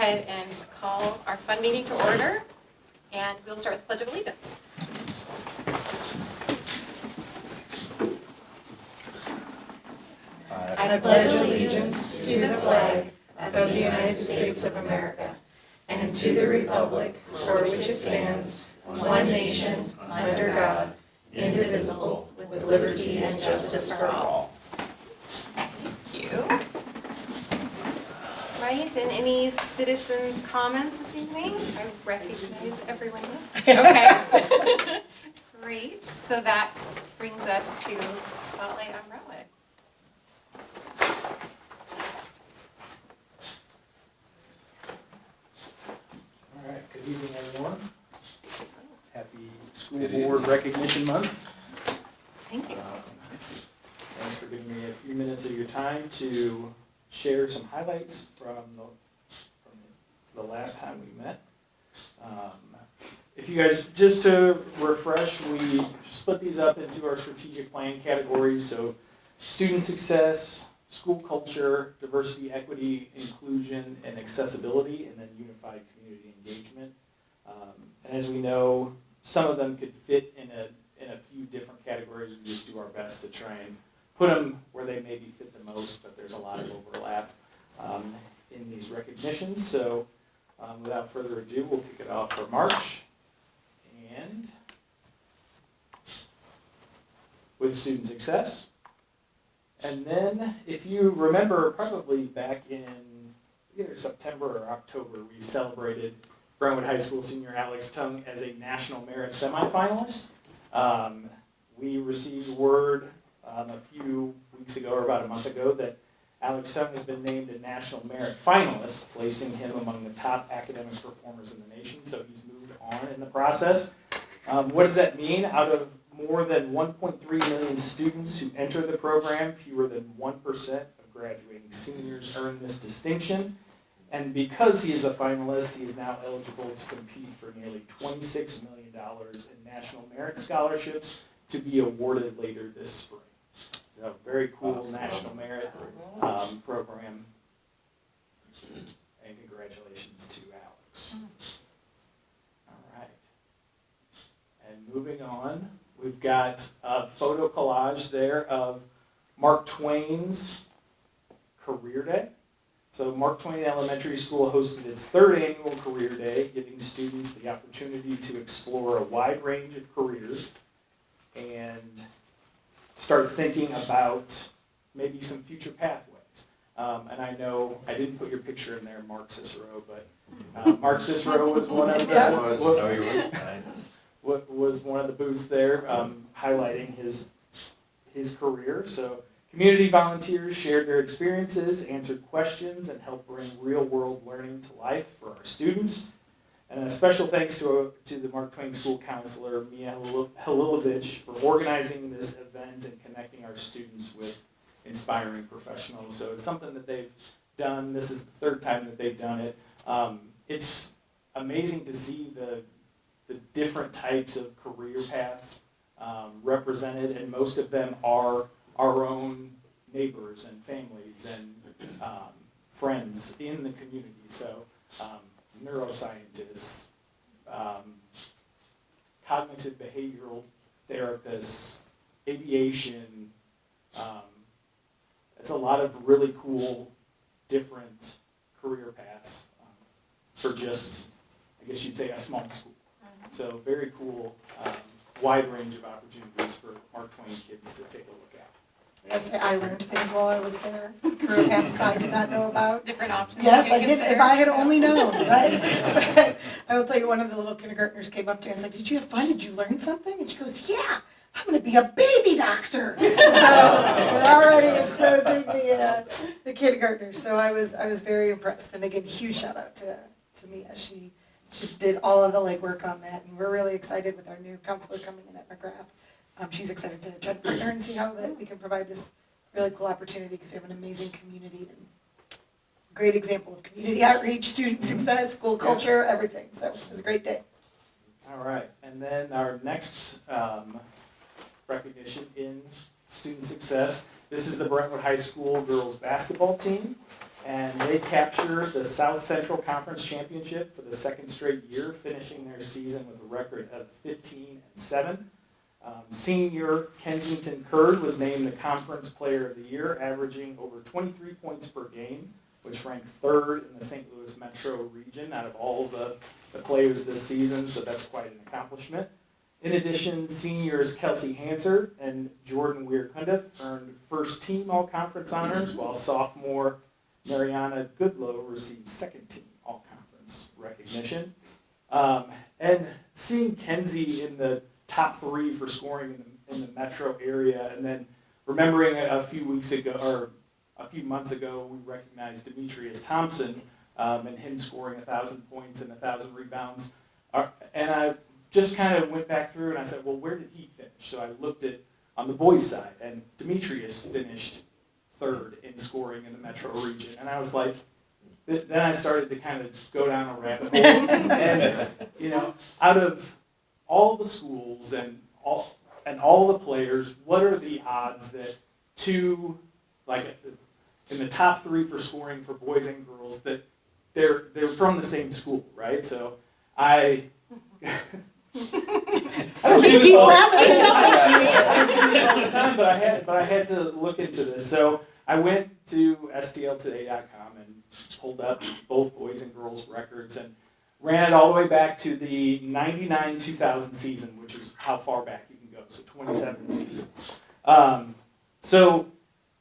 ahead and call our fun meeting to order, and we'll start with the Pledge of Allegiance. I pledge allegiance to the flag of the United States of America and to the republic for which it stands, one nation, under God, indivisible, with liberty and justice for all. Thank you. Right, and any citizens' comments this evening? I recognize everyone. Okay. Great, so that brings us to Spotlight on Brentwood. All right, good evening, everyone. Happy School Board Recognition Month. Thank you. Thanks for giving me a few minutes of your time to share some highlights from the last time we met. If you guys, just to refresh, we split these up into our strategic plan categories. So student success, school culture, diversity, equity, inclusion, and accessibility, and then unified community engagement. And as we know, some of them could fit in a few different categories. We just do our best to try and put them where they maybe fit the most, but there's a lot of overlap in these recognitions. So without further ado, we'll kick it off for March. And with student success. And then, if you remember, probably back in either September or October, we celebrated Brentwood High School senior Alex Tung as a National Merit semifinalist. We received word a few weeks ago, or about a month ago, that Alex Tung has been named a National Merit finalist, placing him among the top academic performers in the nation. So he's moved on in the process. What does that mean? Out of more than 1.3 million students who enter the program, fewer than 1% of graduating seniors earn this distinction. And because he is a finalist, he is now eligible to compete for nearly $26 million in National Merit Scholarships to be awarded later this spring. So very cool National Merit program. And congratulations to Alex. All right. And moving on, we've got a photo collage there of Mark Twain's Career Day. So Mark Twain Elementary School hosted its third annual Career Day, giving students the opportunity to explore a wide range of careers and start thinking about maybe some future pathways. And I know I didn't put your picture in there, Mark Cicero, but Mark Cicero was one of was one of the booths there, highlighting his career. So community volunteers shared their experiences, answered questions, and helped bring real-world learning to life for our students. And a special thanks to the Mark Twain School Counselor, Mia Halilovich, for organizing this event and connecting our students with inspiring professionals. So it's something that they've done. This is the third time that they've done it. It's amazing to see the different types of career paths represented, and most of them are our own neighbors and families and friends in the community. So neuroscientists, cognitive behavioral therapists, aviation. It's a lot of really cool, different career paths for just, I guess you'd say, a small school. So very cool, wide range of opportunities for Mark Twain kids to take a look at. Yes, I learned things while I was there. Career paths I did not know about. Different options. Yes, I did. If I had only known, right? But I will tell you, one of the little kindergartners came up to me and was like, "Did you have fun? Did you learn something?" And she goes, "Yeah, I'm going to be a baby doctor." So we're already exposing the kindergartners. So I was very impressed. And again, huge shout out to Mia. She did all of the legwork on that, and we're really excited with our new counselor coming in at McGrath. She's excited to try to partner and see how that we can provide this really cool opportunity, because we have an amazing community and great example of community outreach, student success, school culture, everything. So it was a great day. All right, and then our next recognition in student success. This is the Brentwood High School girls basketball team. and they captured the South Central Conference Championship for the second straight year, finishing their season with a record of 15-7. Senior Kensington Curd was named the Conference Player of the Year, averaging over 23 points per game, which ranked third in the St. Louis metro region out of all the players this season, so that's quite an accomplishment. In addition, seniors Kelsey Hansard and Jordan Weir-Cundiff earned first team all-conference honors, while sophomore Mariana Goodlow received second team all-conference recognition. And seeing Kenzie in the top 3 for scoring in the metro area, and then remembering a few months ago, we recognized Demetrius Thompson and him scoring 1,000 points and 1,000 rebounds. And I just kind of went back through and I said, well, where did he finish? So I looked at on the boys' side, and Demetrius finished third in scoring in the metro region. And I was like, then I started to kind of go down a rabbit hole. And, out of all the schools and all the players, what are the odds that two, like in the top 3 for scoring for boys and girls, that they're from the same school, right? So I was a deep rabbit hole. I do this all the time, but I had to look into this. So I went to stltoday.com and pulled up both boys and girls records and ran it all the way back to the 99-2000 season, which is how far back you can go, so 27 seasons. So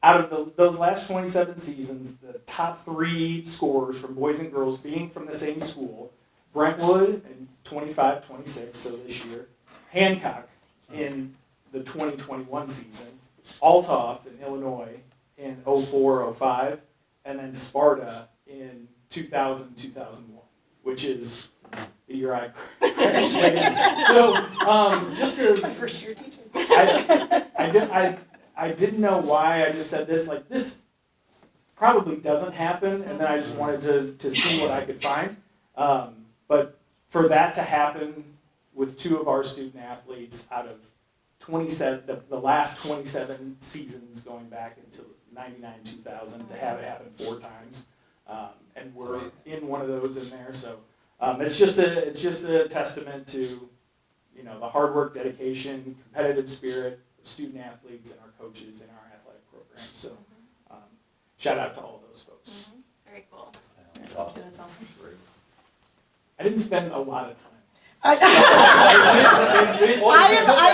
out of those last 27 seasons, the top 3 scorers from boys and girls being from the same school, Brentwood in 25-26, so this year, Hancock in the 2021 season, Althoff in Illinois in 04-05, and then Sparta in 2000-2001, which is the year I graduated. So just to, My first year teaching. I didn't know why. I just said this, like, this probably doesn't happen, and then I just wanted to see what I could find. But for that to happen with 2 of our student athletes out of 27, the last 27 seasons going back into 99-2000, to have it happen 4 times, and we're in one of those in there. So it's just a testament to the hard work, dedication, competitive spirit of student athletes and our coaches in our athletic program. So shout out to all those folks. Mm-hmm. Very cool. That's awesome. I didn't spend a lot of time. I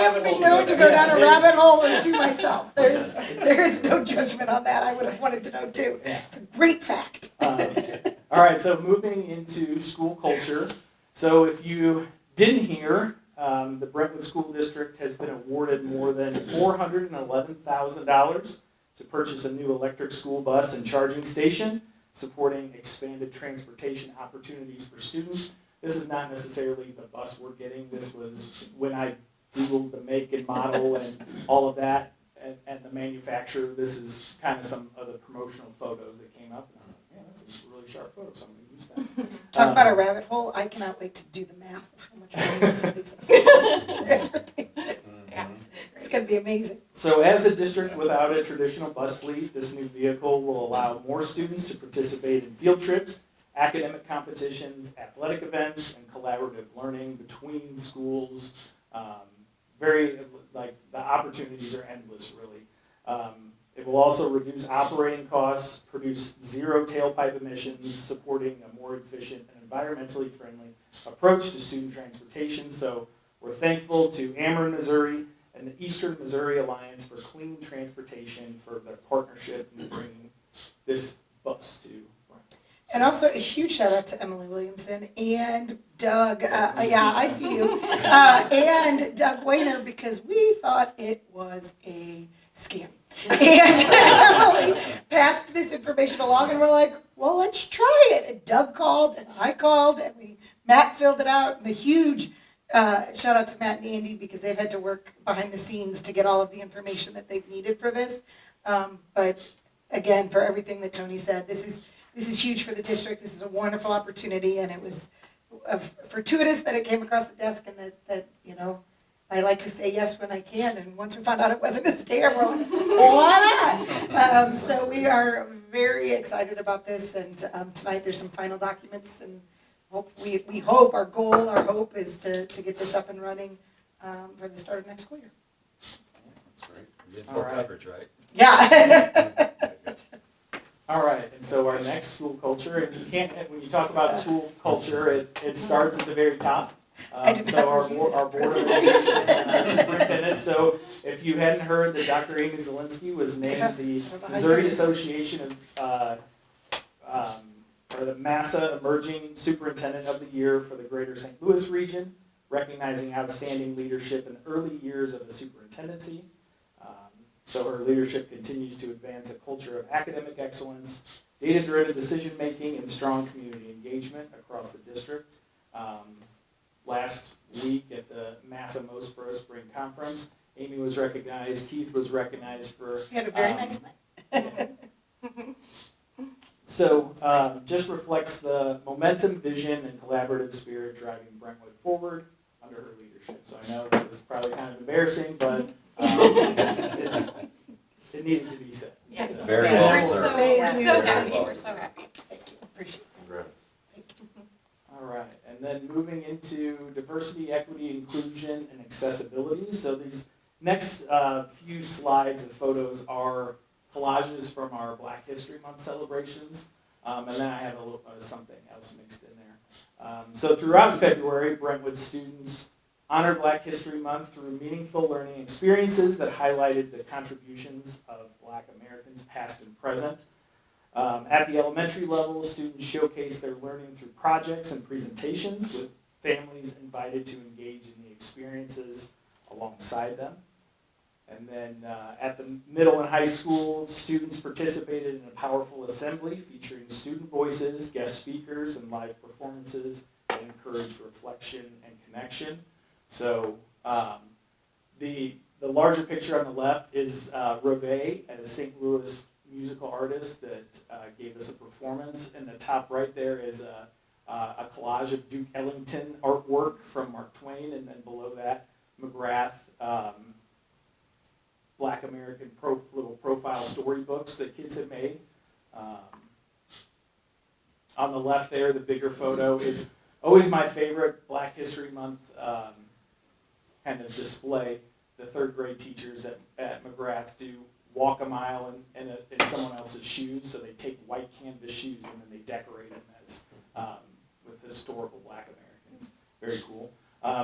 have been known to go down a rabbit hole or 2 myself. There is no judgment on that. I would have wanted to know too. It's a great fact. All right, so moving into school culture. So if you didn't hear, the Brentwood School District has been awarded more than $411,000 to purchase a new electric school bus and charging station, supporting expanded transportation opportunities for students. This is not necessarily the bus we're getting. This was when I Googled the make and model and all of that and the manufacturer. This is kind of some of the promotional photos that came up. And I was like, man, that's a really sharp photo, so I'm going to use that. Talk about a rabbit hole. I cannot wait to do the math of how much money this saves us. Yeah. It's going to be amazing. So as a district without a traditional bus fleet, this new vehicle will allow more students to participate in field trips, academic competitions, athletic events, and collaborative learning between schools. The opportunities are endless, really. It will also reduce operating costs, produce 0 tailpipe emissions, supporting a more efficient and environmentally friendly approach to student transportation. So we're thankful to Ameren, Missouri, and the Eastern Missouri Alliance for Clean Transportation for their partnership in bringing this bus to. And also a huge shout out to Emily Williamson and Doug, I see you, and Doug Wayner, because we thought it was a scam. And Emily passed this information along and we're like, well, let's try it. And Doug called and I called and Matt filled it out. And a huge shout out to Matt and Andy because they've had to work behind the scenes to get all of the information that they've needed for this. But again, for everything that Tony said, this is huge for the district. This is a wonderful opportunity, and it was fortuitous that it came across the desk and that I like to say yes when I can, and once we found out it wasn't a scam, we're like, well, why not? So we are very excited about this, and tonight there's some final documents, and we hope, our hope is to get this up and running for the start of next school year. That's great. You're getting All full right. coverage, right? Yeah. All right, and so our next school culture, and you can't, when you talk about school culture, it starts at the very top. I did So not our review this board of education and our superintendent, so if you hadn't heard that Dr. Amy Zielinski was named the Missouri Association of, or the MASA Emerging Superintendent of the Year for the Greater St. Louis region, recognizing outstanding leadership in the early years of a superintendency. So her leadership continues to advance a culture of academic excellence, data-driven decision-making, and strong community engagement across the district. Last week at the MASA Mosboro Spring Conference, Amy was recognized, Keith was recognized for... He had a very nice night. So just reflects the momentum, vision, and collaborative spirit driving Brentwood forward under her leadership. So I know that was probably kind of embarrassing, but it needed to be said. Yes. Very Yeah. well We're served. so, Thank we're you. so Very happy, well. we're so happy. Thank you, appreciate it. Congrats. Thank you. All right, and then moving into diversity, equity, inclusion, and accessibility. So these next few slides and photos are collages from our Black History Month celebrations, and then I have a little something else mixed in there. So throughout February, Brentwood students honored Black History Month through meaningful learning experiences that highlighted the contributions of Black Americans past and present. At the elementary level, students showcased their learning through projects and presentations with families invited to engage in the experiences alongside them. And then at the middle and high school, students participated in a powerful assembly featuring student voices, guest speakers, and live performances that encouraged reflection and connection. So the larger picture on the left is Reve, a St. Louis musical artist that gave us a performance. In the top right there is a collage of Duke Ellington artwork from Mark Twain, and then below that, McGrath Black American little profile storybooks that kids have made. On the left there, the bigger photo is always my favorite Black History Month kind of display. The third grade teachers at McGrath do walk a mile in someone else's shoes, so they take white canvas shoes and then they decorate them as with historical Black Americans. Very cool.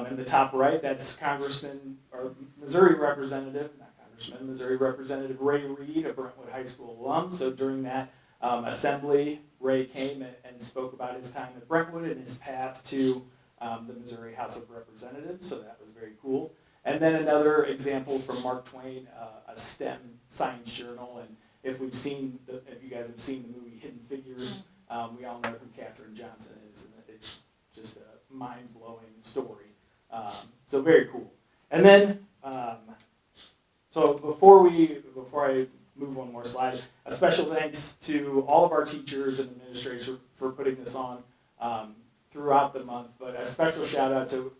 In the top right, that's Congressman or Missouri Representative, not Congressman, Missouri Representative Ray Reed, a Brentwood High School alum. So during that assembly, Ray came and spoke about his time at Brentwood and his path to the Missouri House of Representatives. So that was very cool. And then another example from Mark Twain, a STEM science journal. And if you guys have seen the movie Hidden Figures, we all know who Katherine Johnson is, and it's just a mind-blowing story. So very cool. And then, so before I move one more slide, a special thanks to all of our teachers and administrators for putting this on throughout the month, but a special shout out to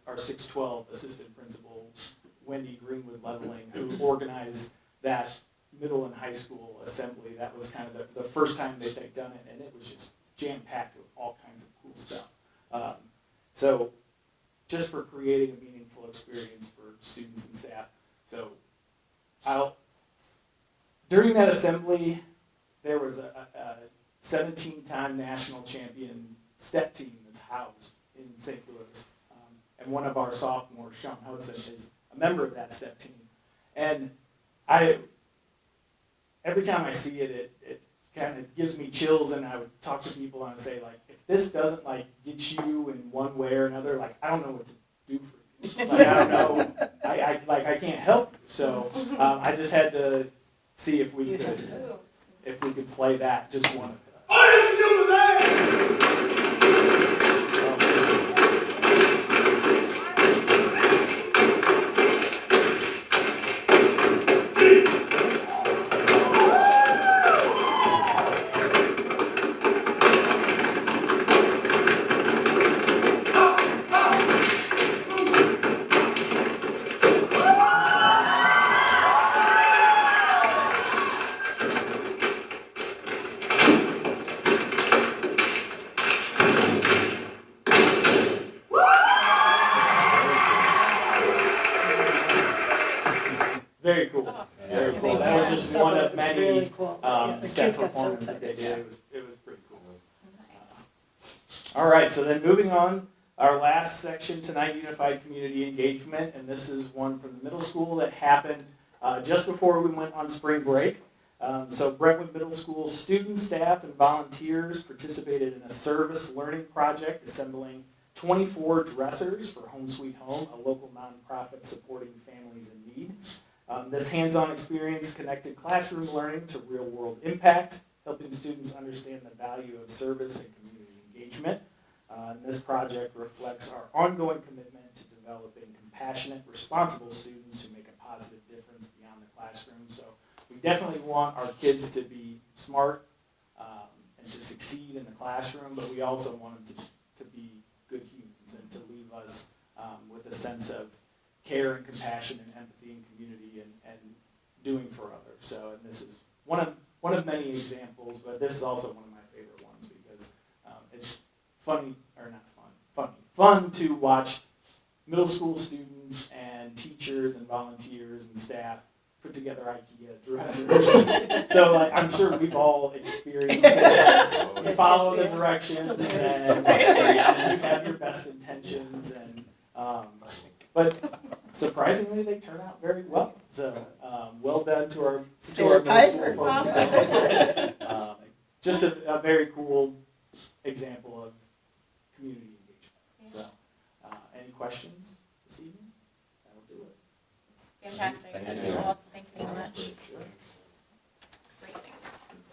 our 612 assistant principal, Wendy Greenwood Leveling, who organized that middle and high school assembly. That was kind of the first time that they'd done it, and it was just jam-packed with all kinds of cool stuff. So just for creating a meaningful experience for students and staff. So during that assembly, there was a 17-time national champion step team that's housed in St. Louis. And one of our sophomores, Sean Hudson, is a member of that step team. And every time I see it, it kind of gives me chills, and I would talk to people and I'd say, like, if this doesn't get you in one way or another, I don't know what to do for you. I don't know, I can't help you. So I just had to see if we could play that, just one of them. many really cool. Yeah, the step kids got so performance that they excited. did. It was pretty cool. Nice. All right, so then moving on, our last section tonight, Unified Community Engagement, and this is one from the middle school that happened just before we went on spring break. So Brentwood Middle School students, staff, and volunteers participated in a service learning project assembling 24 dressers for Home Sweet Home, a local nonprofit supporting families in need. This hands-on experience connected classroom learning to real-world impact, helping students understand the value of service and community engagement. And this project reflects our ongoing commitment to developing compassionate, responsible students who make a positive difference beyond the classroom. So we definitely want our kids to be smart and to succeed in the classroom, but we also want them to be good humans and to leave us with a sense of care and compassion and empathy and community and doing for others. So, and this is one of many examples, but this is also one of my favorite ones because it's funny to watch middle school students and teachers and volunteers and staff put together IKEA dressers. So like, I'm sure we've all experienced it. You follow the directions and you have your best intentions, and but surprisingly they turn out very well. So well done to our middle school folks. Just a very cool example of community engagement. So any questions this evening? That'll do it. It's fantastic. Thank you. Well, thank you so much. Sure. Great,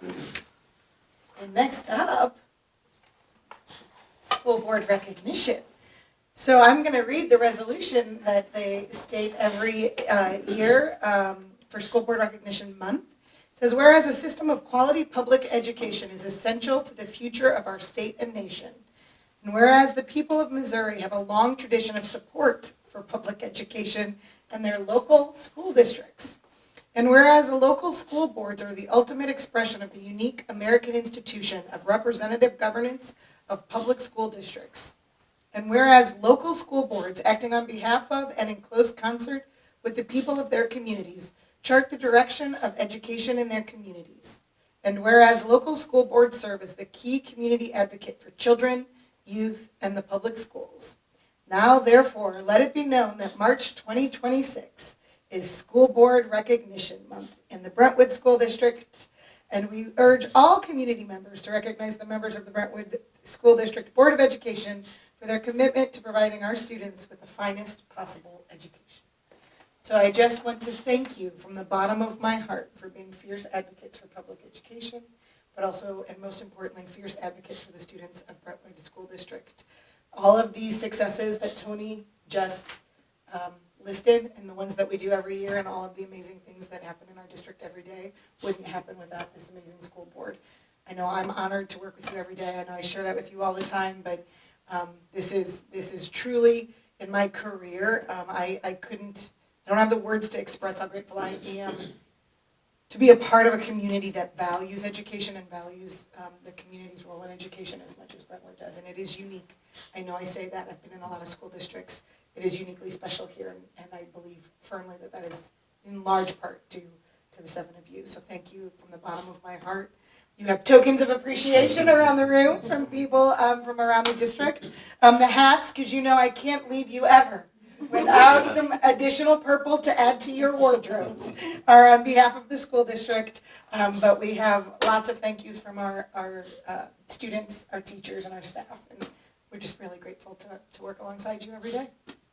thanks. And next up, school board recognition. So I'm going to read the resolution that they state every year for School Board Recognition Month. It says, whereas a system of quality public education is essential to the future of our state and nation, and whereas the people of Missouri have a long tradition of support for public education and their local school districts, and whereas the local school boards are the ultimate expression of the unique American institution of representative governance of public school districts, and whereas local school boards, acting on behalf of and in close concert with the people of their communities, chart the direction of education in their communities, and whereas local school boards serve as the key community advocate for children, youth, and the public schools. Now, therefore, let it be known that March 2026 is School Board Recognition Month in the Brentwood School District, and we urge all community members to recognize the members of the Brentwood School District Board of Education for their commitment to providing our students with the finest possible education. So I just want to thank you from the bottom of my heart for being fierce advocates for public education, but also, and most importantly, fierce advocates for the students of Brentwood School District. All of these successes that Tony just listed, and the ones that we do every year, and all of the amazing things that happen in our district every day wouldn't happen without this amazing school board. I know I'm honored to work with you every day. I know I share that with you all the time, but this is truly, in my career, I don't have the words to express how grateful I am to be a part of a community that values education and values the community's role in education as much as Brentwood does. And it is unique. I know I say that. I've been in a lot of school districts. It is uniquely special here, and I believe firmly that that is in large part due to the 7 of you. So thank you from the bottom of my heart. You have tokens of appreciation around the room from people from around the district. The hats, because you know I can't leave you ever without some additional purple to add to your wardrobes, are on behalf of the school district. But we have lots of thank yous from our students, our teachers, and our staff. And we're just really grateful to work alongside you every day.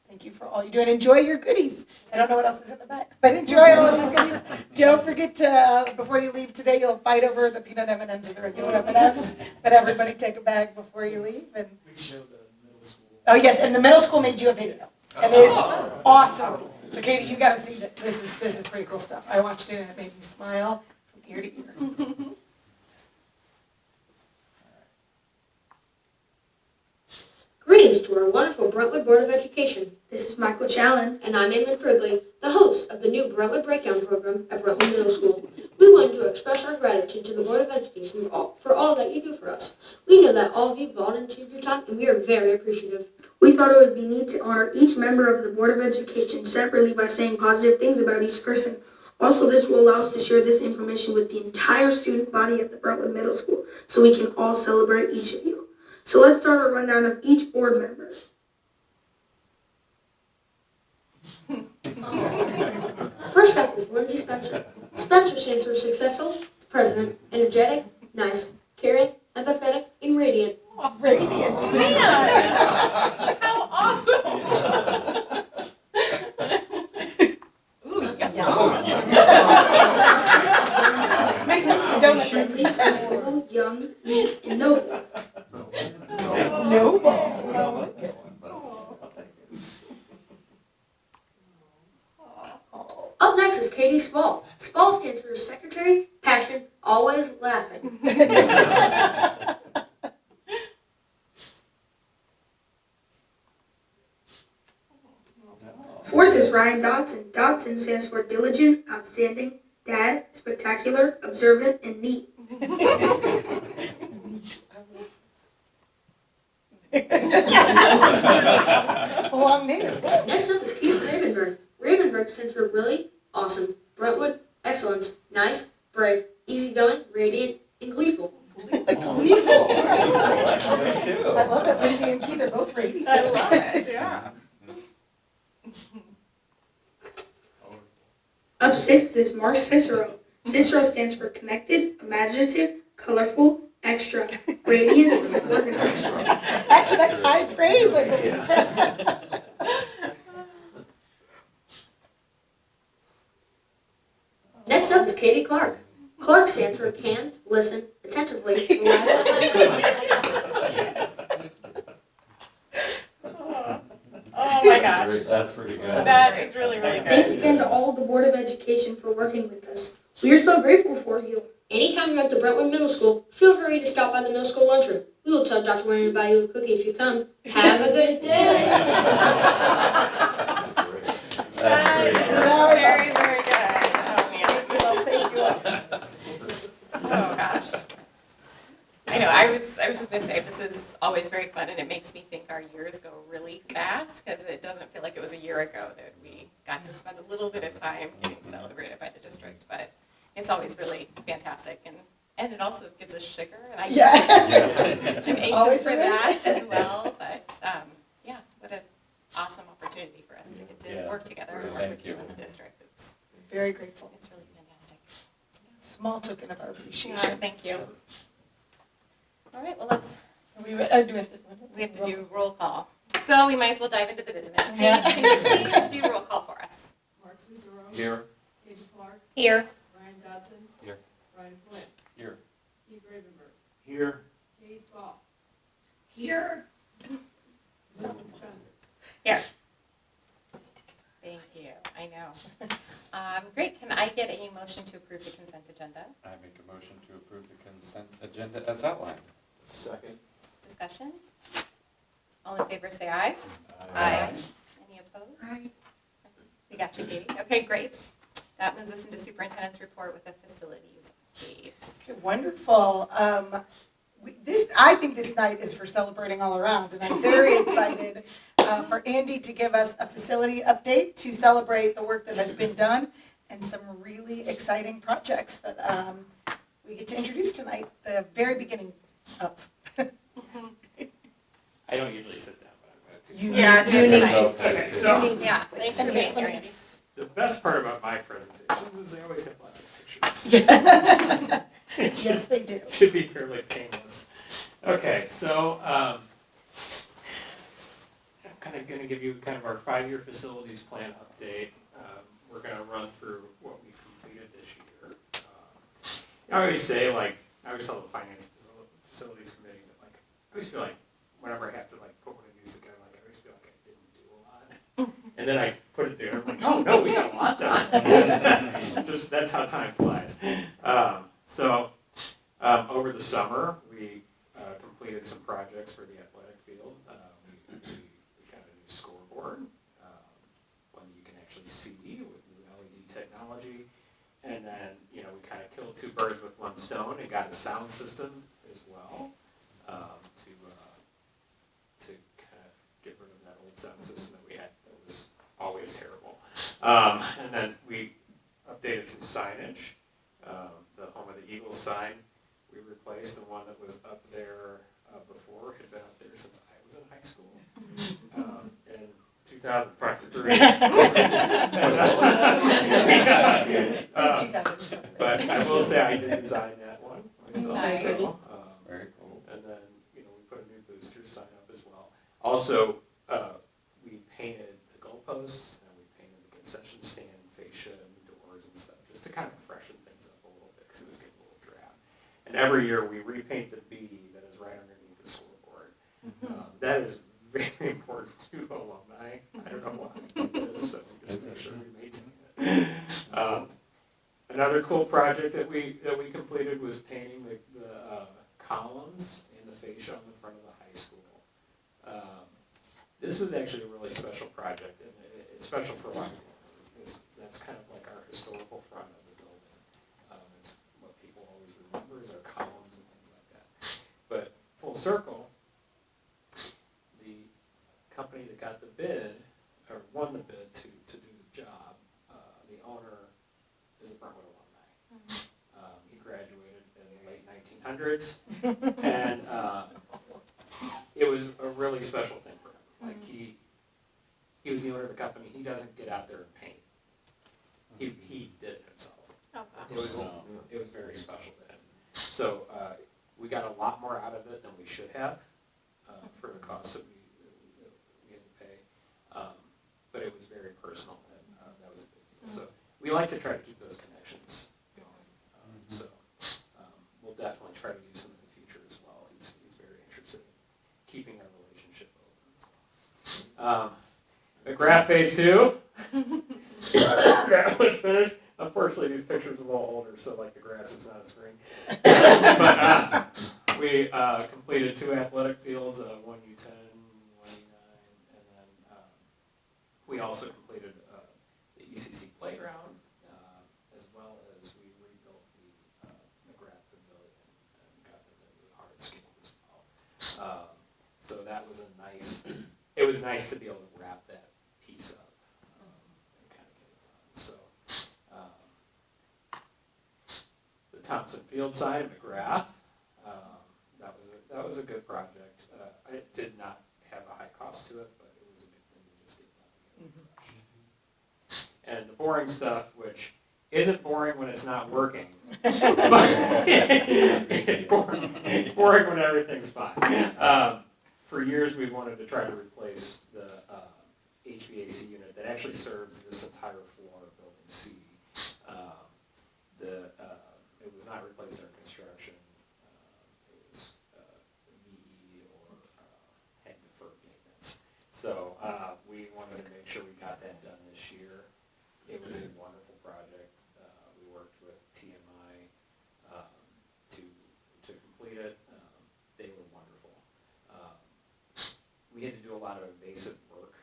Thank you for all you do, and enjoy your goodies. I don't know what else is in the back, but enjoy all of your goodies. Don't forget to, before you leave today, you'll fight over the peanut M&Ms or the regular M&Ms, but everybody take a bag before you leave. And We showed the middle school. oh yes, and the middle school made you a video. It is awesome. So Katie, you got to see that. This is pretty cool stuff. I watched it and it made me smile from ear to ear. Greetings to our wonderful Brentwood Board of Education. This is Michael Challen. And I'm Eamon Frigley, the host of the new Brentwood Breakdown program at Brentwood Middle School. We wanted to express our gratitude to the Board of Education for all that you do for us. We know that all of you volunteered your time, and we are very appreciative. We thought it would be neat to honor each member of the Board of Education separately by saying positive things about each person. Also, this will allow us to share this information with the entire student body at the Brentwood Middle School so we can all celebrate each of you. So let's start a rundown of each board member. First up is Lindsay Spencer. Spencer stands for successful, president, energetic, nice, caring, empathetic, and radiant. Radiant. Man, how awesome! Ooh, Makes them some donut She things. is small, young, neat, and noble. No ball. Up next is Katie Spall. Spall stands for secretary, passion, always laughing. Fourth is Ryan Dodson. Dodson stands for diligent, outstanding, dad, spectacular, observant, and neat. Long name as well. Next up is Keith Ravenberg. Ravenberg stands for really, awesome, Brentwood, excellence, nice, brave, easygoing, radiant, and gleeful. Gleeful. I love it. Lindsay and Keith are both radiant. I love it, yeah. Up sixth is Mark Cicero. Cicero stands for connected, imaginative, colorful, extra, radiant, and organized. Actually, that's high praise, I believe. Next up is Katie Clark. Clark stands for can, listen, attentively, reliable. Oh my gosh, That's pretty good. that is really, really Thanks good. again to all the Board of Education for working with us. We are so grateful for you. Anytime you're at the Brentwood Middle School, feel free to stop by the middle school lunchroom. We will tell Dr. Warren to buy you a cookie if you come. Have a good day. That's great. That is That was very, very good. Well, thank you. Oh gosh. I know, I was just gonna say, this is always very fun, and it makes me think our years go really fast, because it doesn't feel like it was a year ago that we got to spend a little bit of time getting celebrated by the district, but it's always really fantastic, and it also gives us sugar, and I'm anxious Always for a that win. as well, but, yeah, what an awesome opportunity for us to get to Yeah, work together and great. work Thank with you you. in the district. Very grateful. It's really fantastic. Small token of our appreciation. Thank you. All right, well, let's Do we have to do roll call. So we might as well dive into the business. Yeah. Paige, can you please do roll call for us? Mark Cicero. Here. Katie Clark. Here. Ryan Dodson. Here. Ryan Flynn. Here. Keith Ravenberg. Here. Katie Spall. Here. Lindsay Spencer. Thank you, I know. Great, can I get a motion to approve the consent agenda? I make a motion to approve the consent agenda as outlined. Second. Discussion? All in favor, say aye. Any opposed? Aye. We got you, Katie. Okay, great. That moves us into superintendent's report with the facilities update. Okay, wonderful. I think this night is for celebrating all around, and I'm very excited for Andy to give us a facility update to celebrate the work that has been done and some really exciting projects that we get to introduce tonight, the very beginning of. I don't usually sit down, but I'm going to. You Yeah, need, do you it need tonight. to. Okay, so- You need to. Yeah, thanks for being here, Andy. The best part about my presentations is they always have lots of pictures. Yes, they do. Should be fairly painless. Okay, so I'm kind of going to give you kind of our 5-year facilities plan update. We're going to run through what we completed this year. I always say, like, I always tell the finance facilities committee that, like, I always feel like whenever I have to, like, put one of these together, like, I always feel like I didn't do a lot. And then I put it there, I'm like, oh, no, we got a lot done. Just, that's how time flies. Over the summer, we completed some projects for the athletic field. We got a new scoreboard, one that you can actually see with new LED technology. And then, we kind of killed 2 birds with 1 stone and got a sound system as well to kind of get rid of that old sound system that we had that was always terrible. And then we updated some some signage. The Home of the Eagles sign, we replaced the one that was up there before, had been up there since I was in high school. In 2000, probably 3. But I will say I did design that one myself. Nice. So, Very cool. and then, we put a new booster sign up as well. Also, we painted the goalposts and we painted the concession stand fascia and the doors and stuff, just to kind of freshen things up a little bit because it was getting a little drab. And every year we repaint the B that is right underneath the scoreboard. That is very important to alumni. I don't know why, it is, so we just make sure we maintain it. Another cool project that we completed was painting the columns and the fascia on the front of the high school. This was actually a really special project, and it's special for a lot of reasons. That's kind of like our historical front of the building. It's what people always remember is our columns and things like that. But full circle, the company that got the bid, or won the bid to do the job, the owner is a Brentwood alumni. He graduated in the late 1900s, and it was a really special thing for him. Like he was the owner of the company. He doesn't get out there and paint. He did it himself. Oh, It was very special to him. So we got a lot more out of it than we should have for the costs that we had to pay. But it was very personal, and that was a big deal. So we like to try to keep those connections going. So we'll definitely try to use him in the future as well. He's very interested in keeping our relationship open. McGrath Phase 2. That was finished. Unfortunately, these pictures are a little older, so like the grass is not as green. But we completed 2 athletic fields, one U10, one U9, and then we also completed the ECC playground, as well as we rebuilt the McGrath Pavilion and got them into the hard scale as well. So that was it was nice to be able to wrap that piece up and kind of get it done. So the Thompson Field sign at McGrath, that was a good project. It did not have a high cost to it, but it was a good thing to just get done. And the boring stuff, which isn't boring when it's not working, but it's boring when everything's fine. For years, we wanted to try to replace the HVAC unit that actually serves this entire floor of Building C. It was not replaced under construction. It was VE or had deferred maintenance. So we wanted to make sure we got that done this year. It was a wonderful project. We worked with TMI to complete it. They were wonderful. We had to do a lot of invasive work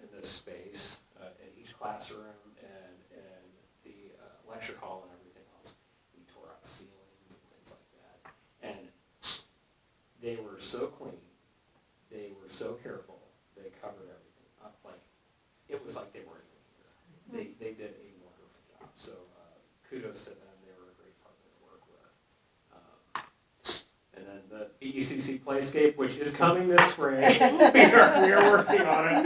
in this space, in each classroom and in the lecture hall and everything else. We tore out ceilings and things like that. And they were so clean. They were so careful. They covered everything up. Like, it was like they weren't even here. They did a wonderful job. So kudos to them. They were a great partner to work with. And then the BECC Playscape, which is coming this spring. we are working on it.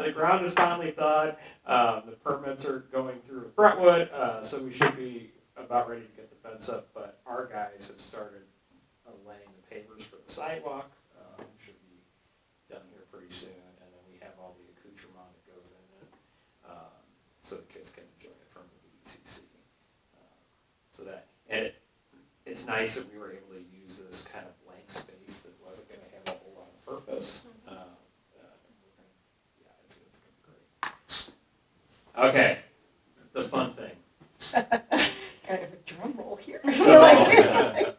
The ground is finally thawed. The permits are going through Brentwood, so we should be about ready to get the fence up. But our guys have started laying the pavers for the sidewalk. Should be done here pretty soon. And then we have all the accoutrement that goes in it, so the kids can enjoy it from the BECC. So that, and it's nice that we were able to use this kind of blank space that wasn't going to have a whole lot of purpose. It's going to be great. Okay, the fun thing. Kind of a drum roll here. I feel like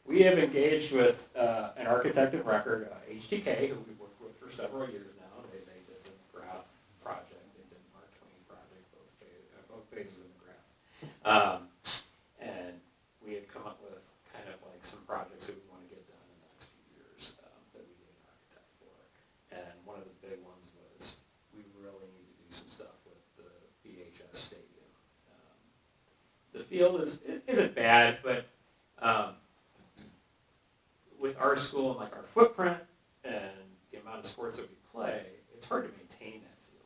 We have engaged with an architect of record, HTK, who we've worked with for several years now. They did the McGrath project. They did the Mark Twain project, both phases of McGrath. And we have come up with kind of like some projects that we want to get done in the next few years that we need an architect for. And one of the big ones was we really need to do some stuff with the BHS stadium. field isn't bad, but with our school and like our footprint and the amount of sports that we play, it's hard to maintain that field.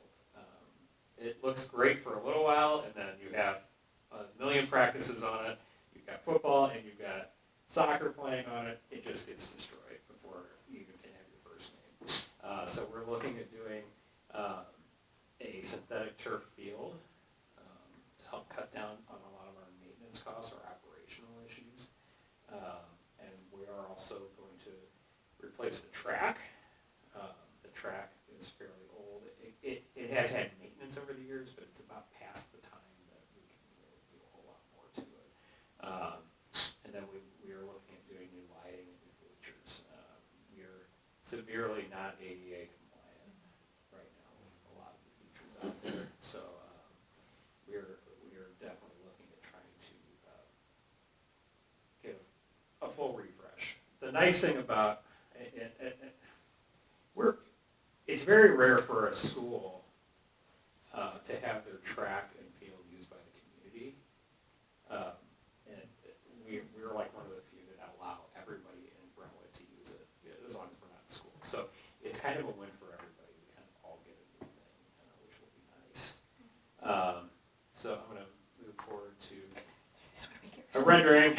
It looks great for a little while, and then you have a million practices on it. You've got football and you've got soccer playing on it. It just gets destroyed before you even can have your first game. So we're looking at doing a synthetic turf field to help cut down on a lot of our maintenance costs or operational issues. And we are also going to replace the track. The track is fairly old. It has had maintenance over the years, but it's about past the time that we can really do a whole lot more to it. And then we are looking at doing new lighting and new bleachers. We are severely not ADA compliant right now with a lot of the features out there. So we are definitely looking at trying to give a full refresh. The nice thing about it's very rare for a school to have their track and field used by the community. And we're like one of the few that allow everybody in Brentwood to use it, as long as we're not in school. So it's kind of a win for everybody. We kind of all get a new thing, which will be nice. So I'm going to move forward to a rendering.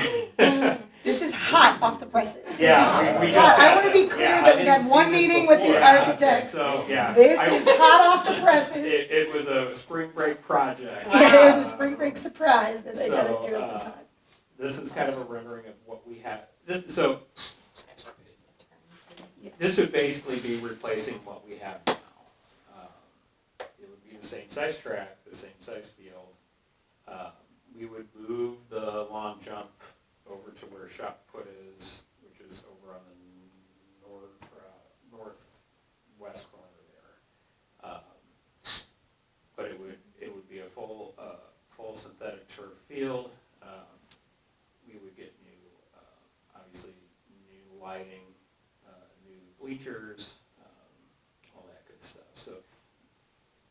This is hot off the presses. Yeah, we just I got want to be this. clear Yeah, that I we've didn't had one see this meeting with the before. Yeah, architect. So, yeah. This is hot off the presses. It was a spring break project. Yeah, it was a spring break surprise that they got it to us in time. This is kind of a rendering of what we have. So this would basically be replacing what we have now. It would be the same size track, the same size field. We would move the long jump over to where shot put is, which is over on the northwest corner there. But it would be a full synthetic turf field. We would get new, obviously, new lighting, new bleachers, all that good stuff. So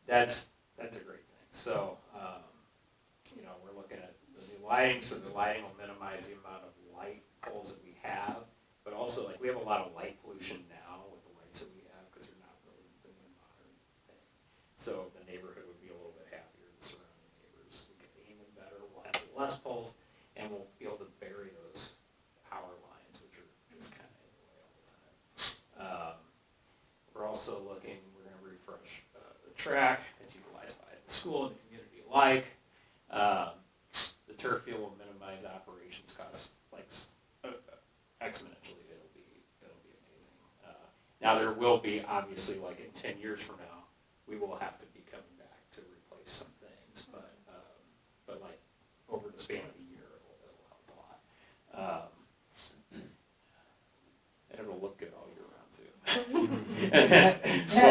that's a great thing. So we're looking at the new lighting. So the lighting will minimize the amount of light poles that we have, but also we have a lot of light pollution now with the lights that we have because they're not really the new modern thing. So the neighborhood would be a little bit happier, the surrounding neighbors. We can aim them better. We'll have less poles, and we'll be able to bury those power lines, which are just kind of in the way all the time. We're also looking. We're going to refresh the track. It's utilized by the school and the community alike. The turf field will minimize operations costs exponentially. It'll be amazing. Now there will be obviously in 10 years from now, we will have to be coming back to replace some things, but over the span of a year, it'll help a lot. And it'll look good all year round too.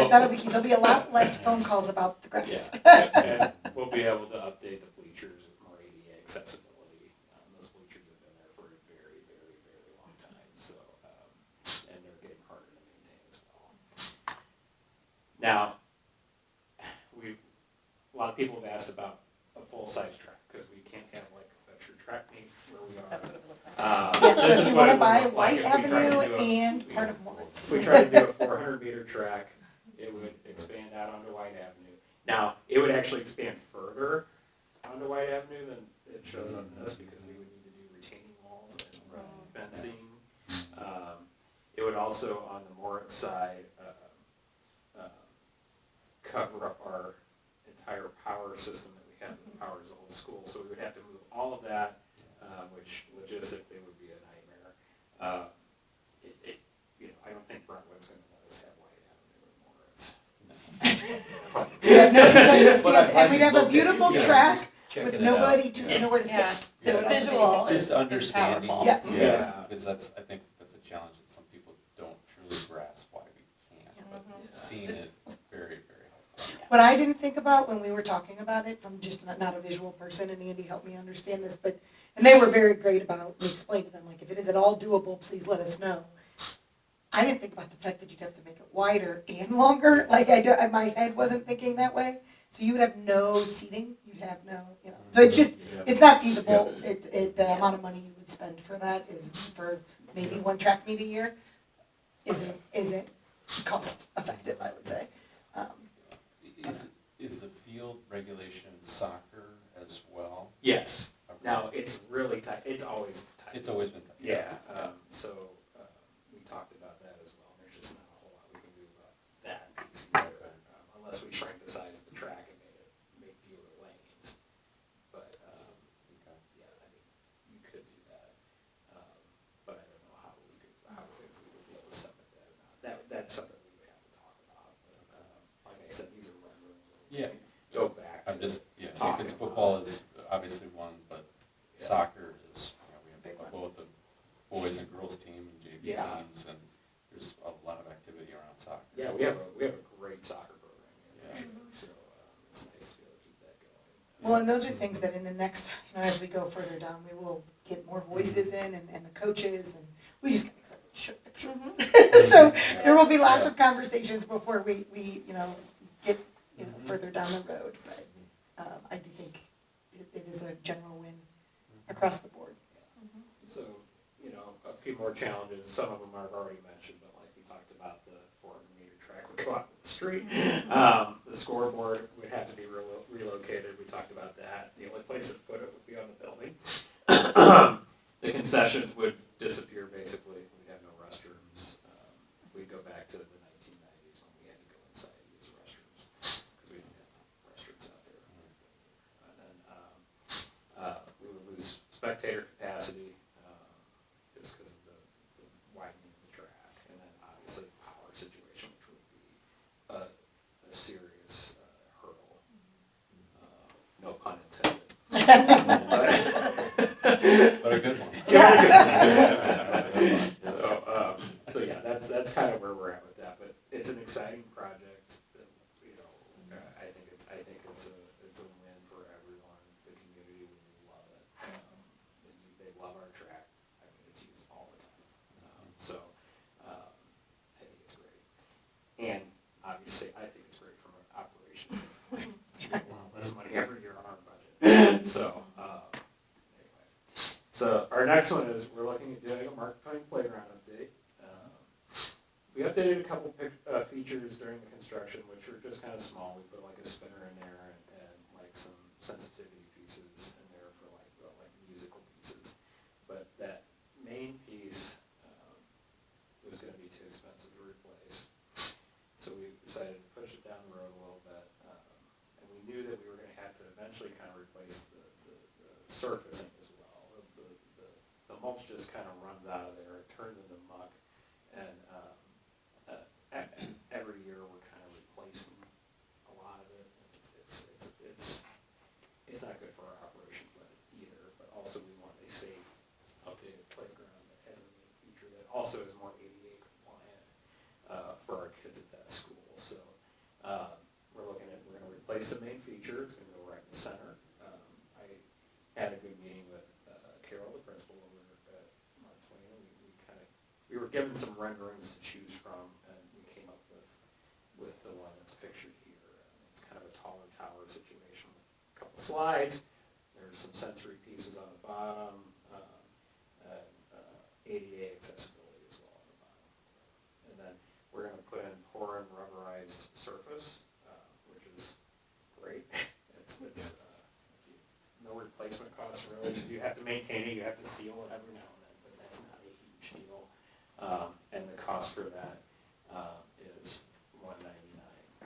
That'll be key. There'll be a lot less phone calls about the grass. Yeah, and we'll be able to update the bleachers with more ADA accessibility. Those bleachers have been there for a very, very, very long time, so and they're getting harder to maintain as well. Now, a lot of people have asked about a full-size track because we can't have a true track meet where we are. This So is you what want to it would buy look like White if we tried to Avenue do and part of Moritz. If we tried to do a 400-meter track, it would expand out onto White Avenue. Now, it would actually expand further onto White Avenue than it shows on this because we would need to do retaining walls and fencing. It would also, on the Moritz side, cover up our entire power system that we have that powers the whole school. So we would have to move all of that, which logistically would be a nightmare. I don't think Brentwood's going to let us have White Avenue or Moritz. We have no concession But I'd stands, like and we'd to have a look at- beautiful yeah, track just checking with it nobody out. to nowhere to Yeah. sit. This That's visual amazing. is Just understanding. powerful. Yes. Yeah, because that's, I think that's a challenge that some people don't truly grasp why we can't, but seeing it very, very helpful. What I didn't think about when we were talking about it, from just not a visual person, and Andy helped me understand this, and they were very great about, we explained to them, if it is at all doable, please let us know. I didn't think about the fact that you'd have to make it wider and longer, my head wasn't thinking that way. So you would have no seating, you'd have no, so it's just, it's not feasible. The amount of money you would spend for that is for maybe one track meet a year isn't cost effective, I would say. Is the field regulation soccer as well? Yes. Okay. Now, it's really tight. It's always tight. It's always been tight. Yeah. So we talked about that as well. There's just not a whole lot we can do about that piece either, unless we shrank the size of the track and make fewer lanes. But yeah, I mean, you could do that. But I don't know how if we would be able to submit that or not. That's something we would have to talk about. But like I said, these are renderings. Yeah. Go back. I'm to just, talking because about football it. is obviously one, but Yeah. soccer is, we Big have one. both the boys and girls team and JV Yeah. teams, and there's a lot of activity around soccer. Yeah, we have a great soccer program here, Yeah. so it's nice to be able to keep that going. Well, and those are things that in the next, as we go further down, we will get more voices in and the coaches, and we just get excited. Sure. So there will be lots of conversations before we get further down the road, but I do think it is a general win across the board. So, a few more challenges, some of them I've already mentioned, but like we talked about, the 400-meter track would go out to the street. The scoreboard would have to be relocated, we talked about that. The only place to put it would be on the building. The concessions would disappear, basically. We'd have no restrooms. We'd go back to the 1990s when we had to go inside and use the restrooms, because we didn't have restrooms out there. And then we would lose spectator capacity, just because of the widening of the track, and then obviously the power situation, which would be a serious hurdle. No pun intended. But a good one. So yeah, that's kind of where we're at with that. But it's an exciting project. That, I think it's a win for everyone. The community will love it. They love our track. I mean, it's used all the time. I think it's great. And obviously, I think it's great from an operations standpoint. Less money every year on our budget. So our next one is we're looking at doing a Mark Twain playground update. We updated a couple features during the construction, which were just kind of small. We put like a spinner in there and like some sensitivity pieces in there for like musical pieces. But that main piece was going to be too expensive to replace. So we decided to push it down the road a little bit. And we knew that we were going to have to eventually kind of replace the surfacing as well. The mulch just kind of runs out of there. It turns into muck. And every year we're kind of replacing a lot of it. It's not good for our operation either. But also we want a safe, updated playground that has a main feature that also is more ADA compliant for our kids at that school. So we're going to replace the main feature. It's going to go right in the center. I had a good meeting with Carol, the principal over at Mark Twain, and we were given some renderings to choose from, and we came up with the one that's pictured here. It's kind of a taller tower situation with a couple slides. There's some sensory pieces on the bottom, and ADA accessibility as well on the bottom. And then we're going to put in pour-in rubberized surface, which is great. It's no replacement cost really. You have to maintain it, you have to seal it every now and then, but that's not a huge deal. And the cost for that is $199,021.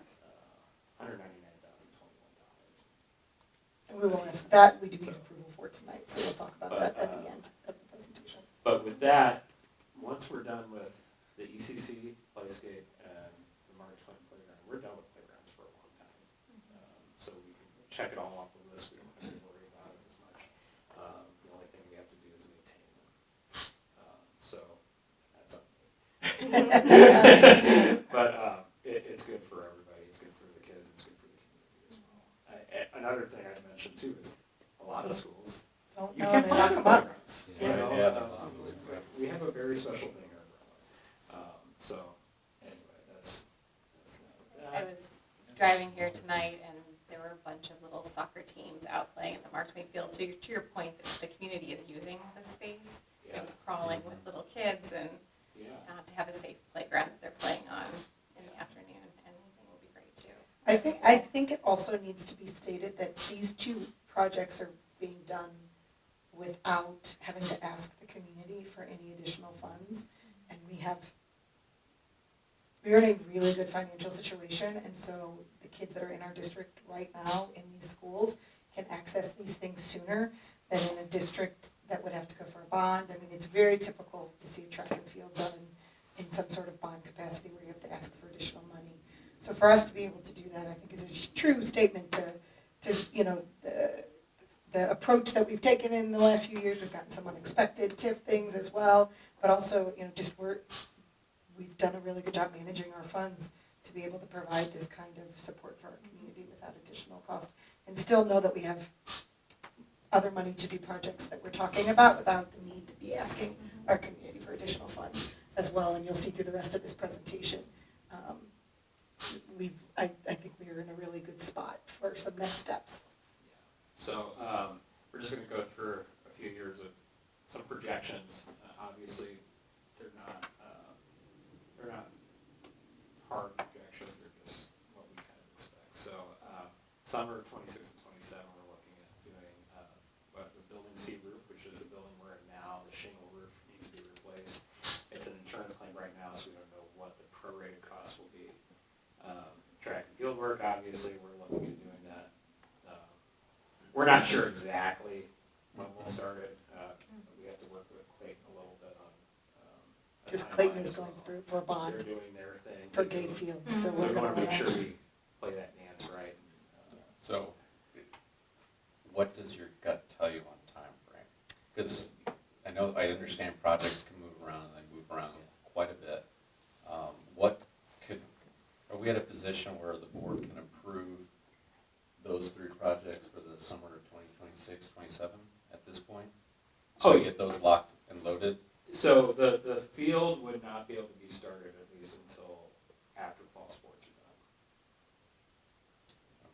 And we will ask that, we do need approval for tonight, so we'll talk about that at the end of the presentation. But with that, once we're done with the ECC, Playscape, and the Mark Twain playground, we're done with playgrounds for a long time. So we can check it all off the list. We don't have to worry about it as much. The only thing we have to do is maintain them. So that's on me. But it's good for everybody. It's good for the kids. It's good for the community as well. Another thing I'd mention too is a lot of schools, Don't you know, can't they play knock on 'em up. playgrounds. Yeah. We have a very special thing here in Brentwood. So anyway, that's I was driving here tonight and there to your point, the community is using the space. Yeah. It was crawling with little kids, and Yeah. to have a safe playground that they're playing on in the afternoon and evening will be great too. I think it also needs to be stated that these two projects are being done without having to ask the community for any additional funds. And we're in a really good financial situation, and so the kids that are in our district right now in these schools can access these things sooner than in a district that would have to go for a bond. I mean, it's very typical to see a track and field done in some sort of bond capacity where you have to ask for additional money. So for us to be able to do that, I think is a true statement to the approach that we've taken in the last few years. We've gotten some unexpected TIF things as well, but also, we've done a really good job managing our funds to be able to provide this kind of support for our community without additional cost, and still know that we have other money to do projects that we're talking about without the need to be asking our community for additional funds as well. And you'll see through the rest of this presentation, I think we are in a really good spot for some next steps. So we're just going to go through a few years of some projections. Obviously, they're not hard projections. They're just what we kind of expect. So summer of 26 and 27, we're looking at doing the building C roof, which is a building we're in now. The shingle roof needs to be replaced. It's an insurance claim right now, so we don't know what the prorated cost will be. Track and field work, obviously, we're looking at doing that. We're not sure exactly when we'll start it. We have to work with Clayton a little bit on. Because Clayton is going through for a bond They're doing their thing. for Gay Fields, so So we're we going want to make to. sure we play that dance right. So, what does your gut tell you on time frame? Because I understand projects can move around and they move around quite a bit. Are we at a position where the board can approve those three projects for the summer of 2026, 27 at this point? So we get those locked and loaded? So the field would not be able to be started at least until after fall sports are done.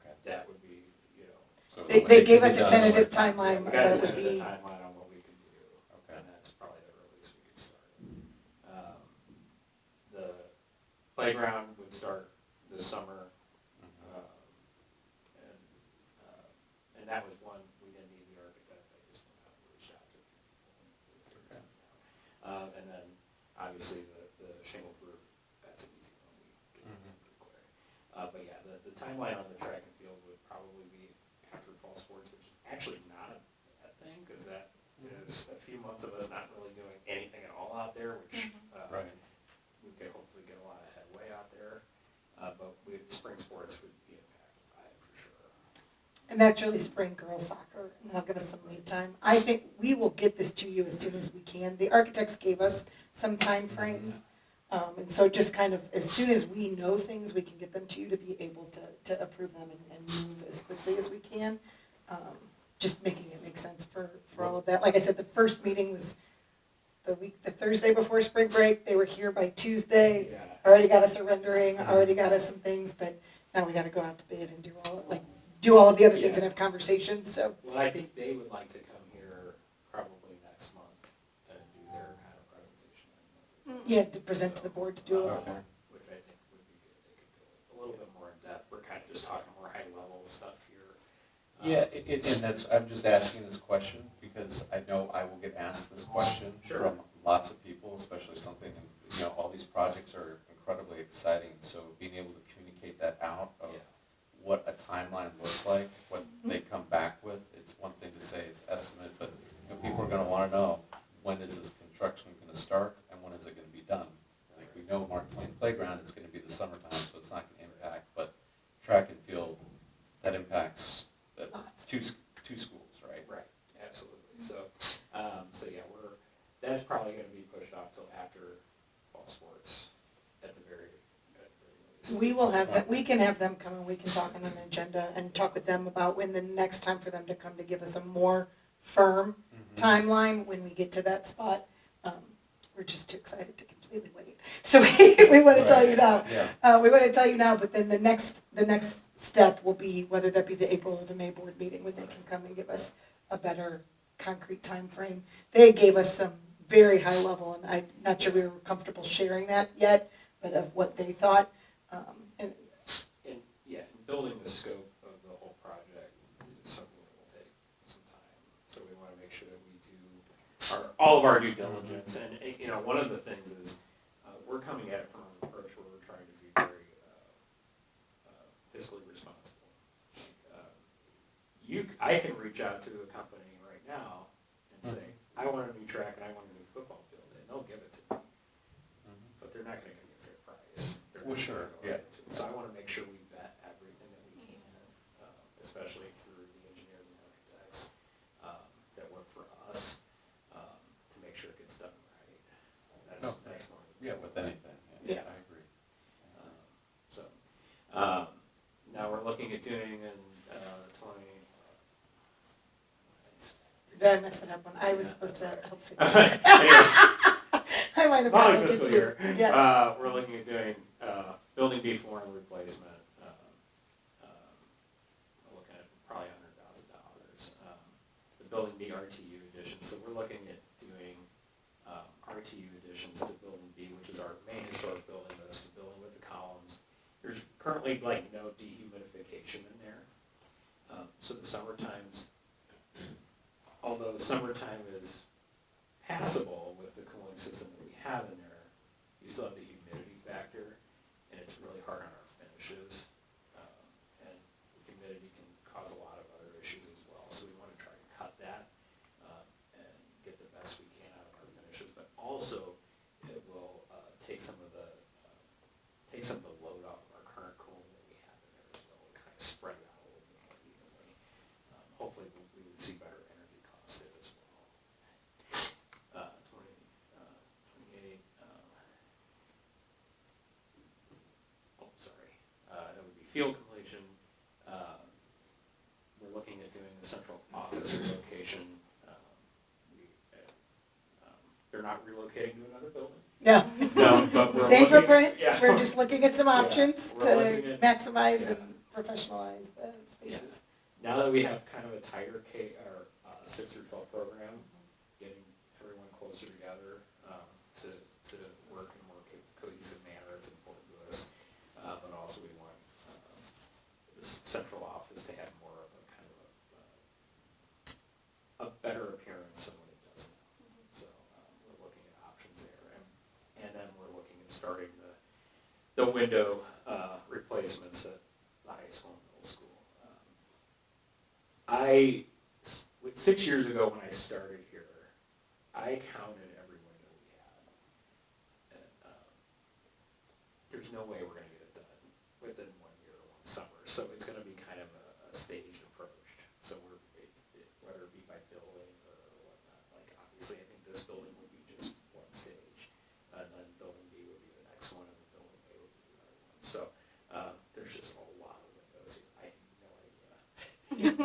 Okay. That would be, So They when gave can us be a done, tentative what- timeline We got that a would tentative be, timeline on what we could do, Okay. and that's probably the earliest we could start. The playground would start this summer, Mhm. and that was one, we didn't need the architect, I just went out and reached out to a few people and we figured something out. And then, obviously, the shingle roof, that's an easy one, we get that done pretty quick. But yeah, the timeline on the track and field would probably be after fall sports, which is actually not a bad thing, because that is a few months of us not really doing anything at all out there, which Right. we could hopefully get a lot of headway out there. But spring sports would be impacted by it for sure. and that's really spring girls soccer, and that'll give us some lead time. I think we will get this to you as soon as we can. The architects gave us some time frames, and so just kind of, as soon as we know things, we can get them to you to be able to approve them and move as quickly as we can. Just making it make sense for all of that. Like I said, the first meeting was the Thursday before spring break. They were here by Tuesday. Yeah. Already got us a rendering, already got us some things, but now we gotta go out to bid and do all of the other things and have conversations, so. Well, I think they would like to come here probably next month and do their kind of presentation. Yeah, to present to the board to do a lot Okay. more. Which I think would be good. They could go a little bit more in depth. We're kind of just talking more high level stuff here. Yeah, and I'm just asking this question because I know I will get asked this question Sure. from lots of people, especially something, all these projects are incredibly exciting, so being able to communicate that out of Yeah. what a timeline looks like, what they come back with, it's one thing to say it's estimate, but people are gonna wanna know, when is this construction gonna start and when is it gonna be done? Like, we know Mark Twain Playground is gonna be the summertime, so it's not gonna impact, but track and field, that impacts two schools, right? Right, absolutely. So yeah, that's probably going to be pushed off till after fall sports at the very least. We will have that, we can have them come and we can talk on an agenda and talk with them about when the next time for them to come to give us a more firm timeline when we get to that spot. We're just too excited to completely wait. So we want to tell you now. Yeah. We want to tell you now, but then the next step will be, whether that be the April or the May board meeting, when they can come and give us a better concrete time frame. They gave us some very high level, and I'm not sure we were comfortable sharing that yet, but of what they thought. And And, yeah, and building the scope of the whole project is something that will take some time. So we want to make sure that we do all of our due diligence. And, you know, one of the things is, we're coming at it from an approach where we're trying to be very fiscally responsible. I can reach out to a company right now and say, I want a new track and I want a new football field, and they'll give it to me. But they're not going to give me a fair price. They're Well, gonna sure, go yeah. into it. So I want to make sure we vet everything that we can, especially through the engineers and architects that work for us, to make sure it gets done right. That's one of the Yeah, with anything, Yeah. I agree. So, now we're looking at doing in 20. did I mess it up when I was supposed to help fix it? Anyway, I might have following gotten fiscal confused. year, Yes. we're looking at doing building B flooring replacement. We're looking at probably $100,000. The building B RTU addition. So we're looking at doing RTU additions to building B, which is our main historic building. That's the building with the columns. There's currently like no dehumidification in there. So the summer times, although summertime is passable with the cooling system that we have in there, you still have the humidity factor, and it's really hard on our finishes. And humidity can cause a lot of other issues as well. So we want to try to cut that and get the best we can out of our finishes. But also, it will take some of the load off of our current cooling that we have in there as well, and kind of spread it out a little bit more evenly. Hopefully, we would see better energy costs there as well. 28. It would be field completion. We're looking at doing the central office relocation. They're not relocating to another building. No. No, but we're Same looking- footprint, yeah. we're just looking at some Yeah, options we're looking to at- maximize yeah. and professionalize the spaces. Now that we have kind of a tighter 6 through 12 program, getting everyone closer together to work in a more cohesive manner, it's important to us. But also we want this central office to have more of a kind of a better appearance than what it does now. So we're looking at options there. And then we're looking at starting the window replacements at the high school and middle school. 6 years ago when I started here, I counted every window we had. And there's no way we're going to get it done within 1 year or 1 summer. So it's going to be kind of a staged approach. So whether it be by building or whatnot, like obviously I think this building would be just one stage. And then building B would be the next one, and then building A would be the other one. So there's just a lot of windows here. I have no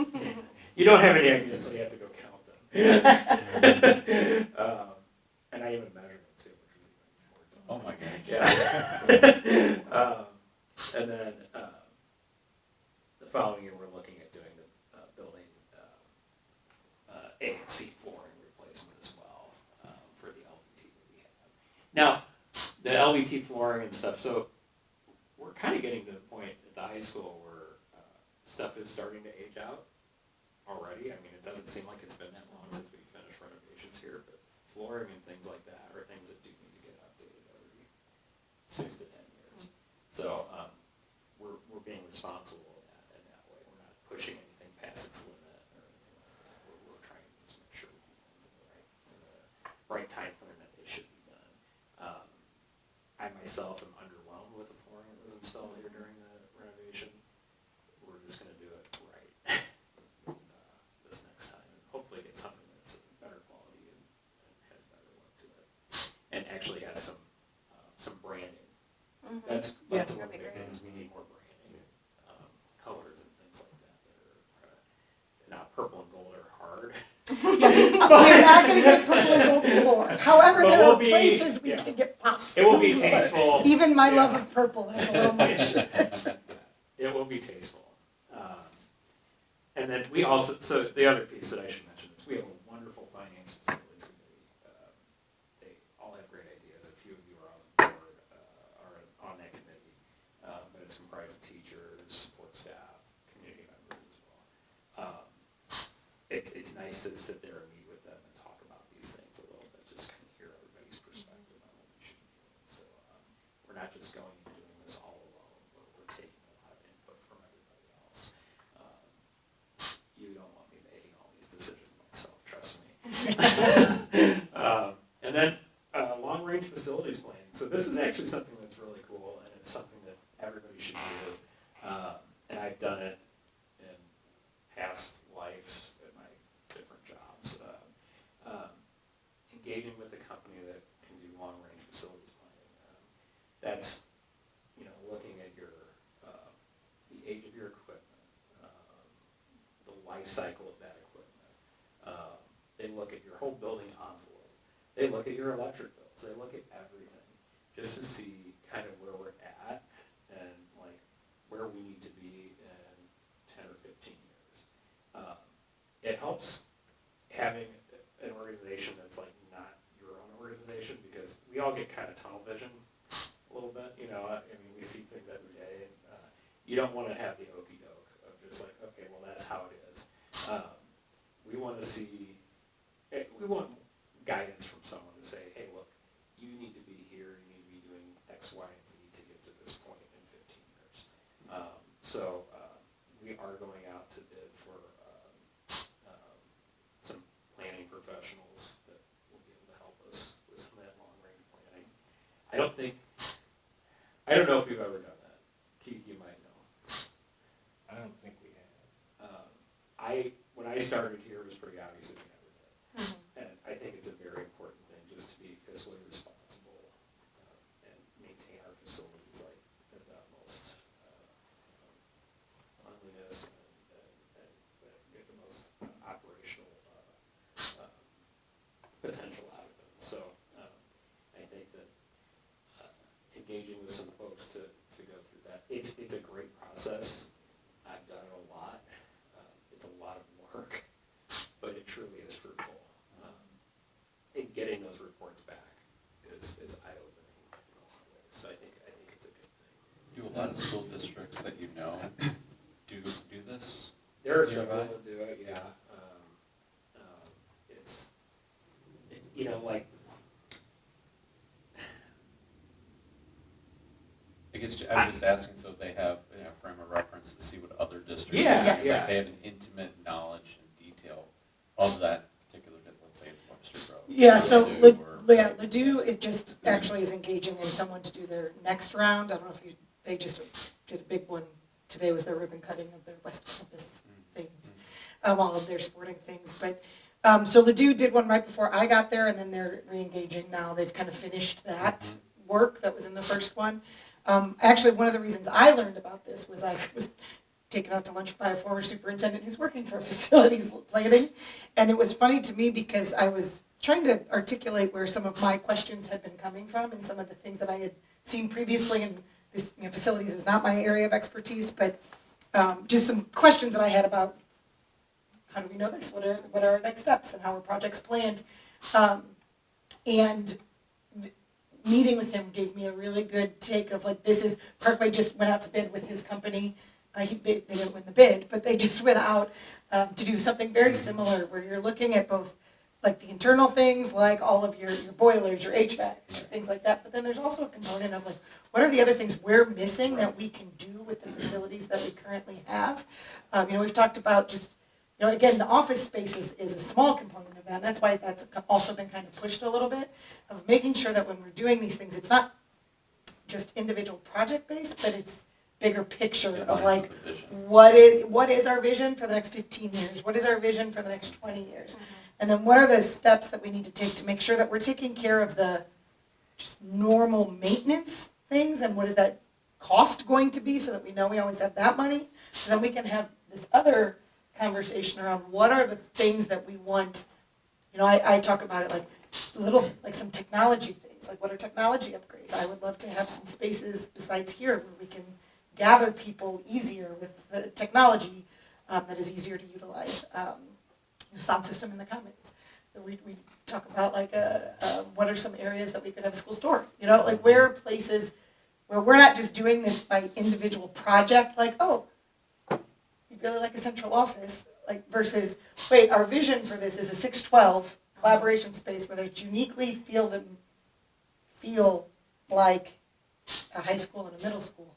idea. You don't have any idea until you have to go count them. And I even measured them too, which was even more daunting. Oh my gosh. Yeah. And then the following year, we're looking at doing the building A and C flooring replacement as well for the LVT that we have. Now, the LVT flooring and stuff, so we're kind of getting to the point at the high school where stuff is starting to age out already. I mean, it doesn't seem like it's been that long since we finished renovations here, but flooring and things like that are things that do need to get updated every 6 to 10 years. So we're being responsible in that way. We're not pushing anything past its limit or anything like that. We're trying to just make sure we do things in the right time frame that they should be done. I myself am underwhelmed with the flooring that was installed here during the renovation. We're just going to do it right this next time, and hopefully get something that's better quality and has a better look to it, and actually has some branding. That's one of the That'd be big great. things. We need more branding, colors and things like that are not purple and gold are hard. We're not gonna get purple and gold floor, however, But there we'll are be- places we yeah. can get pops. It will be of color. tasteful. Even my love Yeah. of purple, that's a little much. It will be tasteful. And then we also, so the other piece that I should mention we have a wonderful finance facilities committee. They all have great ideas. A few of you are on the board, are on that committee. But it's comprised of teachers, support staff, community members as well. It's nice to sit there and meet with them and talk about these things a little bit, just kind of hear everybody's perspective on what we should be doing. So we're not just going and doing this all alone, but we're taking a lot of input from everybody else. You don't want me making all these decisions myself, trust me. And then long-range facilities planning. So this is actually something that's really cool, and it's something that everybody should do. And I've done it in past lives at my different jobs. Engaging with a company that can do long-range facilities planning. That's, looking at your the age of your equipment, the life cycle of that equipment. They look at your whole building envelope. They look at your electric bills. They look at everything just to see kind of where we're at and like where we need to be in 10 or 15 years. It helps having an organization that's like not your own organization, because we all get kind of tunnel vision a little bit. We see things every day. And, you don't want to have the okey doke of just like, okay, well that's how it is. We want to see. We want guidance from someone to say, hey, look, you need to be here, you need to be doing X, Y, and Z to get to this point in 15 years. So we are going out to bid for some planning professionals that will be able to help us with some of that long-range planning. I don't know if we've ever done that. Keith, you might know. I don't think we have. When I started here, it was pretty obvious that we never did. And I think it's a very important thing just to be fiscally responsible and maintain our facilities like at the utmost cleanliness and get the most operational potential out of them. So I think that engaging with some folks to go through that, it's a great process. I've done it a lot. It's a lot of work, but it truly is fruitful. And getting those reports back is eye-opening in a lot of ways. So I think it's a good thing. Do a lot of school districts that you know do this? There are several that do it, yeah. It's, like. I guess I'm just asking so they have a frame of reference to see what other districts do. Yeah. They have an intimate knowledge and detail of that particular, let's say it's Webster Road. Yeah, so Ladue Ladue is just actually is engaging in someone to do their next round. I don't know if they just did a big one. Today was their ribbon cutting of their West Campus things, all of their sporting things. But so Ladue did one right before I got there, and then they're re-engaging now. They've kind of finished that work that was in the first one. Actually, one of the reasons I learned about this was I was taken out to lunch by a former superintendent who's working for facilities planning. And it was funny to me because I was trying to articulate where some of my questions had been coming from and some of the things that I had seen previously. And this, facilities is not my area of expertise, but just some questions that I had about how do we know this? What are our next steps and how are projects planned? And meeting with him gave me a really good take of like, this is, Parkway just went out to bid with his company. They didn't win the bid, but they just went out to do something very similar where you're looking at both like the internal things, like all of your boilers, your HVACs, things like that. But then there's also a component of like, what are the other things we're missing that we can do with the facilities that we currently have? We've talked about just, again, the office space is a small component of that. And that's why that's also been kind of pushed a little bit of making sure that when we're doing these things, it's not just individual project based, but it's bigger picture of like, what is our vision for the next 15 years? What is our vision for the next 20 years? And then what are the steps that we need to take to make sure that we're taking care of the just normal maintenance things, and what is that cost going to be so that we know we always have that money, so that we can have this other conversation around what are the things that we want. I talk about it like little, like some technology things, like what are technology upgrades? I would love to have some spaces besides here where we can gather people easier with the technology that is easier to utilize. sound system in the commons. We talk about like what are some areas that we could have a school store, like where are places where we're not just doing this by individual project, like, oh, we really like a central office, like versus, wait, our vision for this is a 612 collaboration space where it's uniquely feel like a high school and a middle school,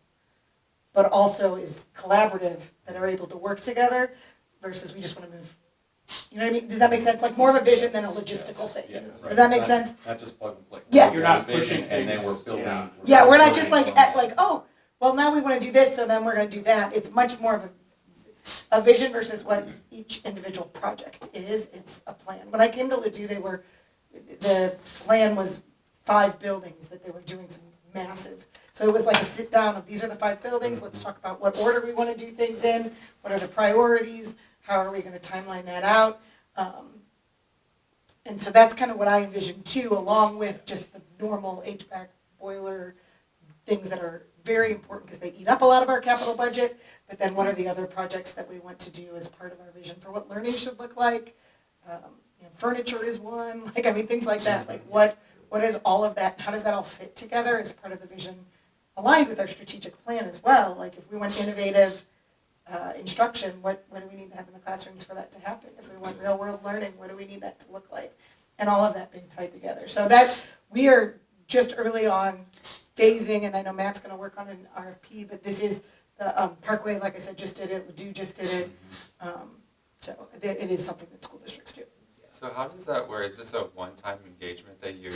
but also is collaborative, that are able to work together versus we just want to move. You know what I mean? Does that make sense? Like more of a vision than a logistical thing. Yeah, right. Does that make It's not- sense? Not just plug and play. Yeah. You're not We have a vision, pushing and then things. we're building. Yeah. Yeah, we're not just building like, from that. oh, well, now we want to do this, so then we're going to do that. It's much more of a vision versus what each individual project is. It's a plan. When I came to Ladue, the plan was 5 buildings that they were doing some massive. So it was like a sit down of these are the 5 buildings. Let's talk about what order we want to do things in. What are the priorities? How are we going to timeline that out? And so that's kind of what I envision too, along with just the normal HVAC boiler things that are very important because they eat up a lot of our capital budget. But then what are the other projects that we want to do as part of our vision for what learning should look like? Furniture is one, things like that. Like what is all of that? How does that all fit together as part of the vision aligned with our strategic plan as well? Like if we want innovative instruction, what do we need to have in the classrooms for that to happen? If we want real world learning, what do we need that to look like? And all of that being tied together. So that we are just early on phasing, and I know Matt's going to work on an RFP, but this is the Parkway, like I said, just did it. Ladue just did it. So it is something that school districts do. So how does that work? Is this a one-time engagement that you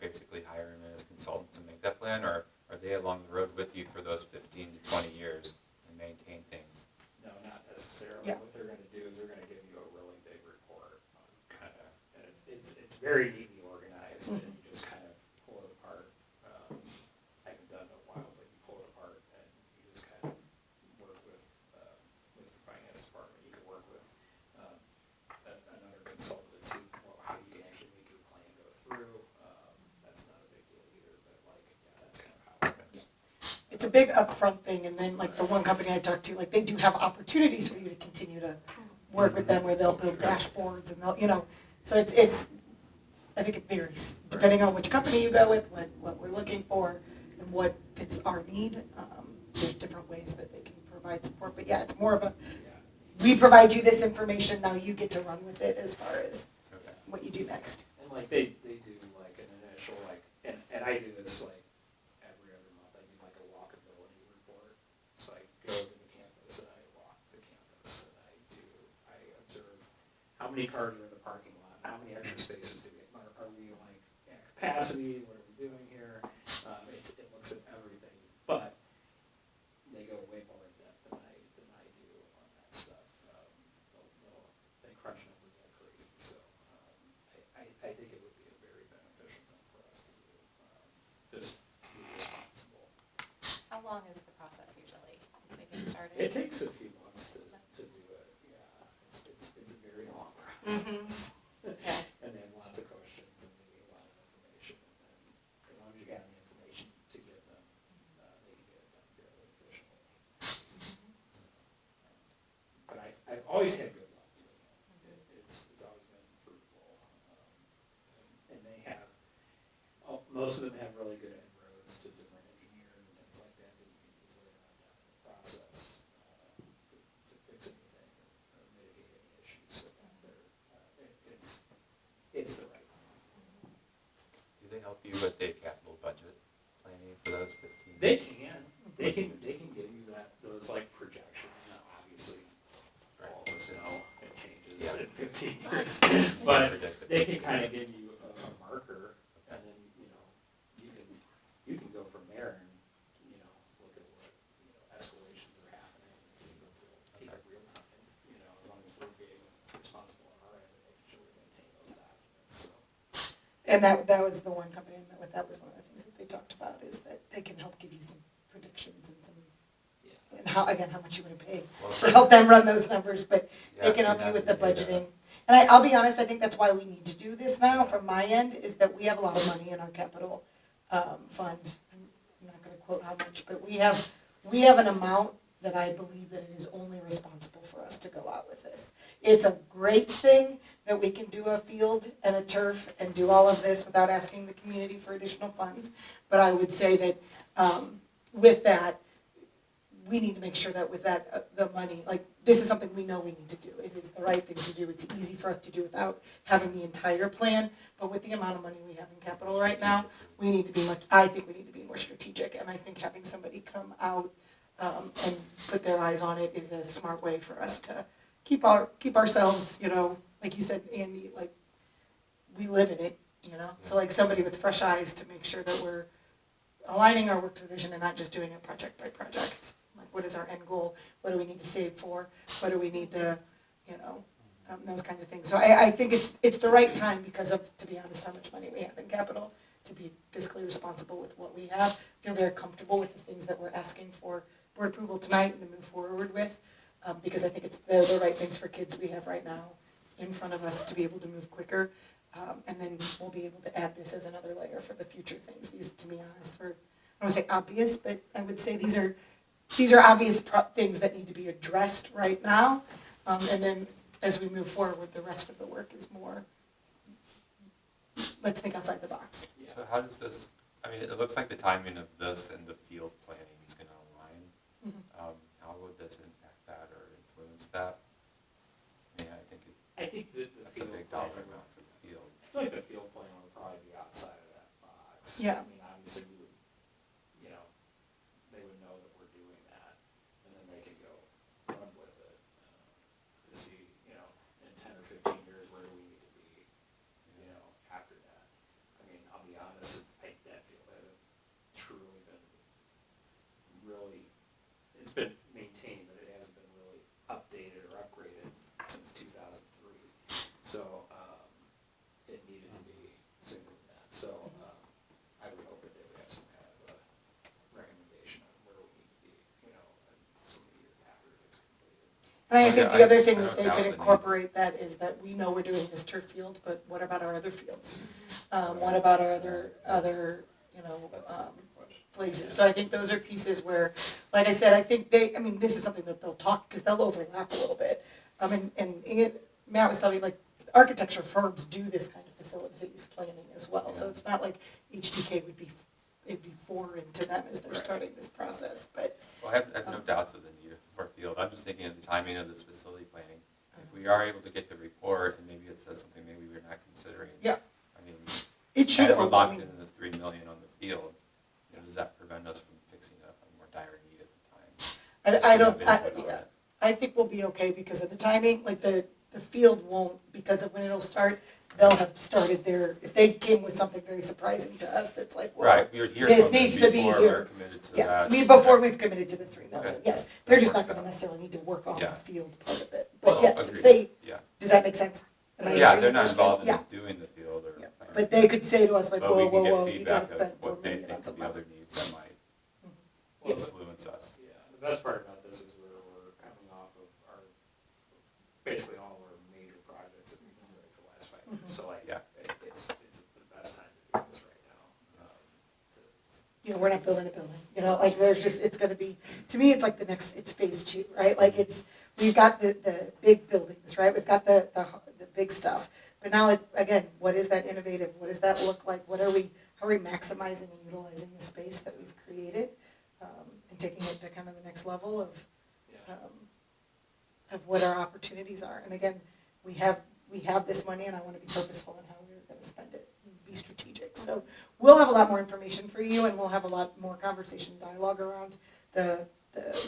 basically hire them as consultants and make that plan, or are they along the road with you for those 15 to 20 years and maintain things? No, not necessarily. Yeah. What they're gonna do is they're gonna give you a really big report on kind of, and it's very neatly organized, and you just kind of pull it apart. I haven't done it in a while, but you pull it apart and you just kind of work with your finance department. You can work with another consultant to see how you can actually make your plan go through. That's not a big deal either, but that's kind of how it goes. It's a big upfront thing, and then like the one company I talked to, like they do have opportunities for you to continue to work with them where they'll build dashboards and they'll, so it's I think it varies depending on which company you go with, what we're looking for, and what fits our need. There's different ways that they can provide support, but yeah, it's more of a, we provide you this information, now you get to run with it as far as Okay. what you do next. And they do like an initial and I do this like every other month. I do like a walkability report. So I go to the campus and I walk the campus and I observe how many cars are in the parking lot, how many extra spaces do we have, are we like at capacity, what are we doing here? It looks at everything, but they go way more in depth than I do on that stuff. They crunch numbers like crazy, so I think it would be a very beneficial thing for us to do, just to be responsible. How long is the process usually once they get started? It takes a few months to do it, yeah, it's a very long process. Okay. And they have lots of questions and they need a lot of information, and then as long as you have the information to give them, they can get it done fairly efficiently. So, but I've always had good luck doing it. It's always been fruitful. And they have, most of them have really good inroads to different engineers and things like that you can use later on down in the process to fix anything or mitigate any issues. So it's the right thing. Do they help you with the capital budget planning for those 15? They can give you those like projections. Now, obviously, all of us know it changes in 15 years, but they can kind of give you a marker, and then you can go from there and look at what escalations are happening. You can go keep it real time. As long as we're being responsible on our end and making sure we maintain those documents. So. And that was the one company I met with, that was one of the things that they talked about, is that they can help give you some predictions and some, and how much you want to pay to help them run those numbers, but they can help you with the budgeting. And I'll be honest, I think that's why we need to do this now from my end, is that we have a lot of money in our capital fund. I'm not going to quote how much, but we have an amount that I believe that it is only responsible for us to go out with this. it's a great thing that we can do a field and a turf and do all of this without asking the community for additional funds. But I would say that with that, we need to make sure that with that, the money, like, this is something we know we need to do. It is the right thing to do. It's easy for us to do without having the entire plan. But with the amount of money we have in capital right now, we need to be I think we need to be more strategic. And I think having somebody come out and put their eyes on it is a smart way for us to keep ourselves, like you said, Andy, like, we live in it, So like somebody with fresh eyes to make sure that we're aligning our work to the vision and not just doing it project by project. Like, what is our end goal? What do we need to save for? What do we need to, those kinds of things. So I think it's the right time because of, to be honest, how much money we have in capital to be fiscally responsible with what we have. Feel very comfortable with the things that we're asking for board approval tonight and to move forward with, because I think it's the right things for kids we have right now in front of us to be able to move quicker. And then we'll be able to add this as another layer for the future things. These, to be honest, are, I don't want to say obvious, but I would say these are obvious things that need to be addressed right now. And then as we move forward, the rest of the work is more, let's think outside the box. So how does this, it looks like the timing of this and the field planning is going to align. Mhm. How would this impact that or influence that? I think that the That's a field big dollar plan, amount for the field. I feel like the field plan would probably be outside of that box. Yeah. Obviously we would, they would know that we're doing that, and then they could go run with it to see, in 10 or 15 years, where do we need to be, after that. I'll be honest, that field hasn't truly been it's been maintained, but it hasn't been really updated or upgraded since 2003. So it needed to be sooner than that. So I would hope that they would have some kind of a recommendation on where we need to be, so many years after it's completed. And I think the other thing I that don't they doubt could the need. incorporate that is that we know we're doing this turf field, but what about our other fields? What about our other That's a good question. places? So I think those are pieces where, like I said, I think this is something that they'll talk, because they'll overlap a little bit. Matt was telling me, like, architecture firms do this kind of facilities planning as well. So it's not like HDK would be foreign to them as they're starting this process, but. Well, I have no doubts of the need for a field. I'm just thinking of the timing of this facility planning. If we are able to get the report and maybe it says something maybe we're not considering. Yeah. It should. And we're locked into the $3 million on the field. Does that prevent us from fixing a more dire need at the time? I think we'll be okay because of the timing. Like the field won't, because of when it'll start. They'll have started if they came with something very surprising to us, that's like, well, Right, we would hear this from them needs to be before we're here. committed to Yeah, that. before we've committed to the $3 million. Okay. Yes, they're That just not works going to out. necessarily need to work on the Yeah. field part of it. Well, But yes, agreed. Yeah. does that make sense? Am I Yeah, answering they're your not question? involved in Yeah. doing the field or. Yeah. But they could say to us like, But whoa, we can whoa, whoa, get you gotta feedback spend of $4 what they million on think could be something other else. needs that might Yes. influence us. Yeah, the best part about this is we're coming off of basically all of our major projects that we've been doing for the last 5 years. So it's the best time to do this right now. We're not building a building, like it's gonna be, to me, it's like it's phase 2, right? Like we've got the big buildings, right? We've got the big stuff. But now, again, what is that innovative? What does that look like? How are we maximizing and utilizing the space that we've created and taking it to kind of the next level of what our opportunities are? And again, we have this money, and I want to be purposeful in how we're going to spend it and be strategic. So we'll have a lot more information for you, and we'll have a lot more conversation, dialogue around the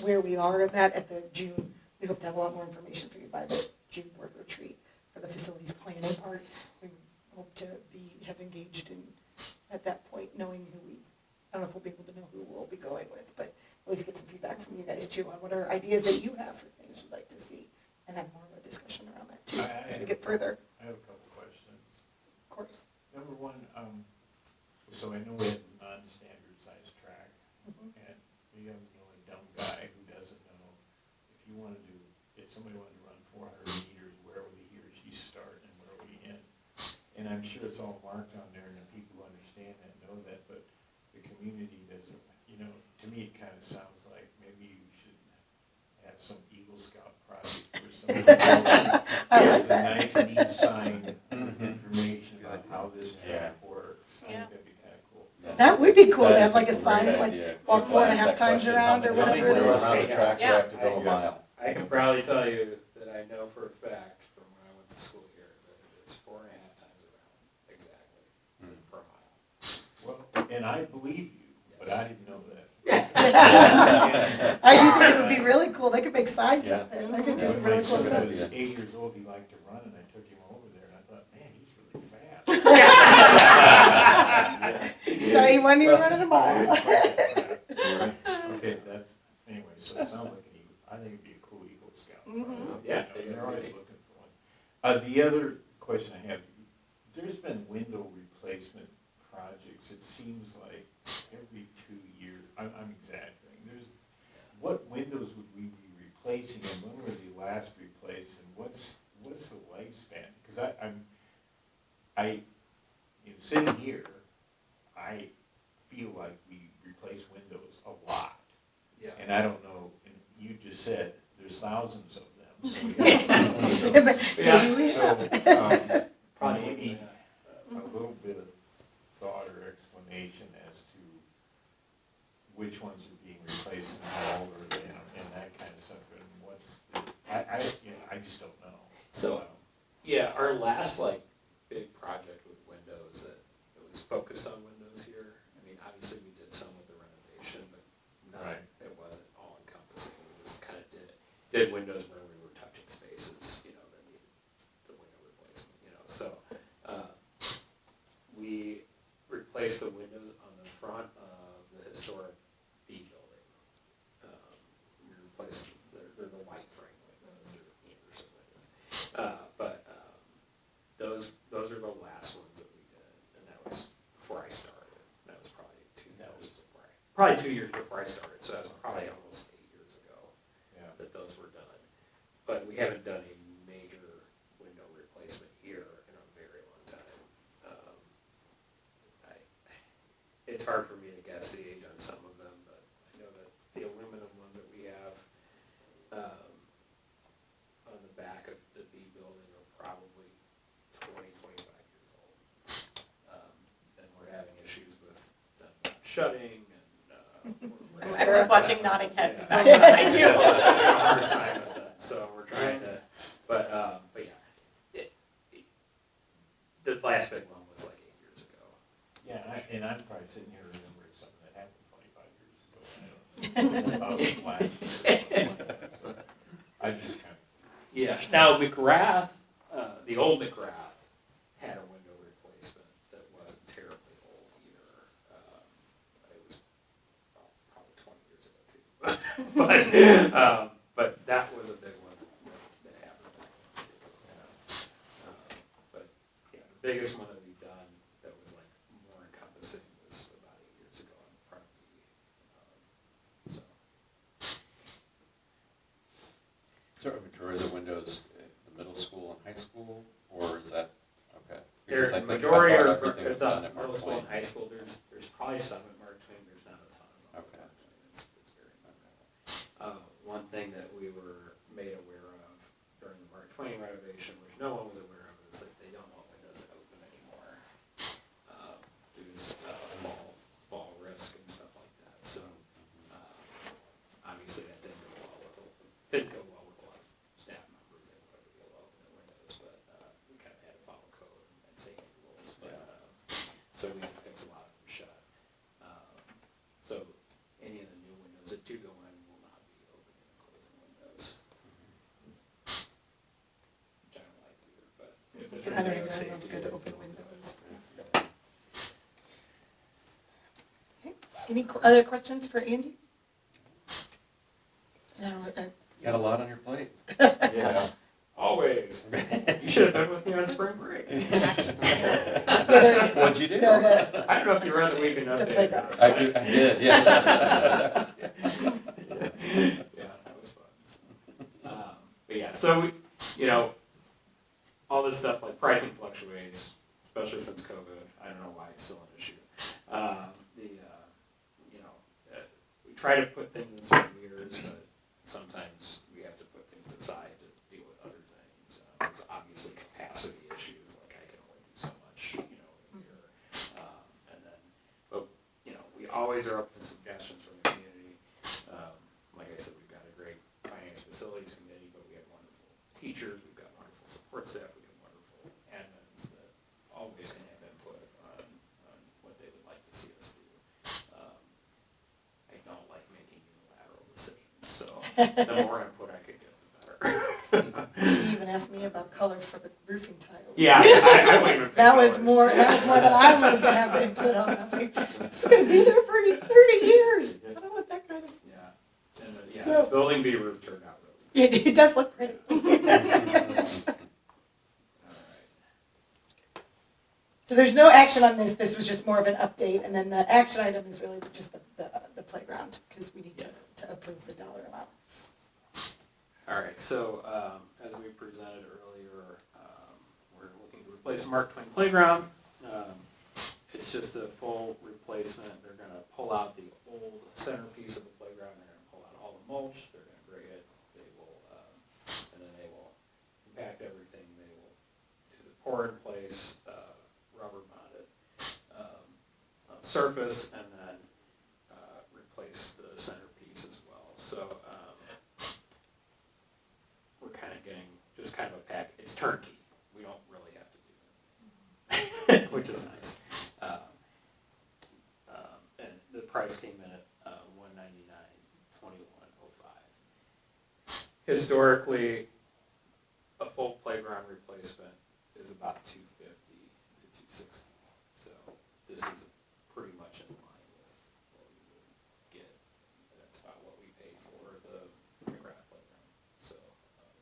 where we are in that at the June. We hope to have a lot more information for you by the June board retreat for the facilities planning part. We hope to have engaged in at that point, knowing I don't know if we'll be able to know who we'll be going with, but at least get some feedback from you guys too on what are ideas that you have for things you'd like to see, and have more of a discussion around that too as we get further. I have a couple questions. Of course. Number one, so I know we have a non-standard size track, Mhm. and you have a dumb guy who doesn't know if somebody wanted to run 400 meters, where would he or she start and where would he end? And I'm sure it's all marked on there, and the people who understand that know that, but the community doesn't, to me, it kind of sounds like maybe you should have some Eagle Scout project or something. a neat sign with information about how this track works. I Yeah. think that'd be kind of cool. That would be cool to That have is like a great sign, like idea. walk People 4.5 ask that times question, around or how many whatever it people is. around the track do I have to go a mile? I can probably tell you that I know for a fact from when I went to school here that it is 4.5 times around exactly per mile. Well, and I believe you, but I didn't know that. I do think it would be really cool. They could make signs up there. They could do some When my really cool son stuff. was 8 years old, he liked to run, and I took him over there, and I thought, man, he's really fast. So he wasn't even running a mile. Okay, that, anyway, so it sounds like I think it'd be a cool Eagle Scout. Mhm. Yeah, They're always looking for one. The other question I have, there's been window replacement projects, it seems like every 2 years, I'm exaggerating. What windows would we be replacing, and when were they last replaced, and what's the lifespan? Because sitting here, I feel like we replace windows a lot. Yeah. And I don't know, and you just said there's thousands of them, so we Maybe we have. Probably maybe yeah. a little bit of thought or explanation as to which ones are being replaced and how old are they, and that kind of stuff, and I just don't know. So, yeah, our last like big project with Windows that it was focused on Windows here. I mean, obviously we did some with the renovation, but Right. it wasn't all encompassing. We just kind of did Windows where we were touching spaces, you know, that needed the window replacement, you know. So we replaced the windows on the front of the historic B building. We replaced they're the white frame windows, they're Anderson windows. But those are the last ones that we did, and that was before I started. That was probably 2 years before probably 2 years before I started, so that was probably almost 8 years ago that those were done. But we haven't done a major window replacement here in a very long time. It's hard for me to guess the age on some of them, but I know that the aluminum ones that we have on the back of the B building are probably 20, 25 years old. And we're having issues with them not shutting and. I was watching nodding heads back Yeah. behind you. We're having a hard time with that, so we're trying to, but yeah. The last big one was like 8 years ago. Yeah, and I'm probably sitting here remembering something that happened 25 years ago. I don't know. I thought it was last year or something like that, but I just kind of. Yeah, now McGrath, the old McGrath had a window replacement that wasn't terribly old either. It was probably 20 years ago too. But that was a big one that happened back then too. But yeah, the biggest one that we've done that was like more encompassing was about 8 years ago in front of me. So. Is there a majority of the windows at the middle school and high school, or is that, okay? There's Because I think majority I are thought everything was done at middle Mark school and Twain. high school. There's probably some at Mark Twain. There's not a ton of them. Okay. At Mark Twain. It's very minimal. One thing that we were made aware of during the Mark Twain renovation, which no one was aware of, is that they don't want windows open anymore due to fall risk and stuff like that. So obviously that didn't go well with a lot of staff members. They wanted to be able to open their windows, but we kind of had to follow code and safety rules. But so we had to fix a lot of them shut. So any of the new windows that do go in will not be opening and closing windows. Which I don't like either, but if it's I don't window even safety, love good it's open built in. windows. Okay. Any other questions for Andy? No, You got a lot on your plate. Yeah. Always. You should have been with me on spring break. What'd you do? I don't know if you were on the weekend The updates. playground. I did, yeah. Yeah, that was fun. But yeah, so we, all this stuff like pricing fluctuates, especially since COVID. I don't know why it's still an issue. We try to put things in certain years, but sometimes we have to put things aside to deal with other things. There's obviously capacity always are open to suggestions from the community. Like I said, we've got a great finance facilities committee, but we have wonderful teachers, we've got wonderful support staff, we have wonderful admins that always can have input on what they would like to see us do. I don't like making unilateral decisions, so the more input I could get, the better. You even asked me about color for the roofing tiles. Yeah, I won't even pick That was colors. more than I wanted to have input on. I was like, it's gonna be there for 30 years. I don't want that kind of. Yeah, and No. the building B roof turned out really good. It does look pretty. All right. So there's no action on this. This was just more of an update, and then the action item is really just the playground because we need to approve the dollar amount. All right, so as we presented earlier, we're looking to replace the Mark Twain Playground. It's just a full replacement. They're going to pull out the old centerpiece of the playground. They're going to pull out all the mulch. They're going to grade it. They will, and then they will compact everything. They will do the pour in place, rubber bonded surface, and then replace the centerpiece as well. So we're kind of getting just kind of a pack. It's turnkey. We don't really have to do it, which is nice. And the price came in at $199.21.05. Historically, a full playground replacement is about $250 to $260. So this is pretty much in line with what we would get. That's about what we paid for the McGrath playground. So about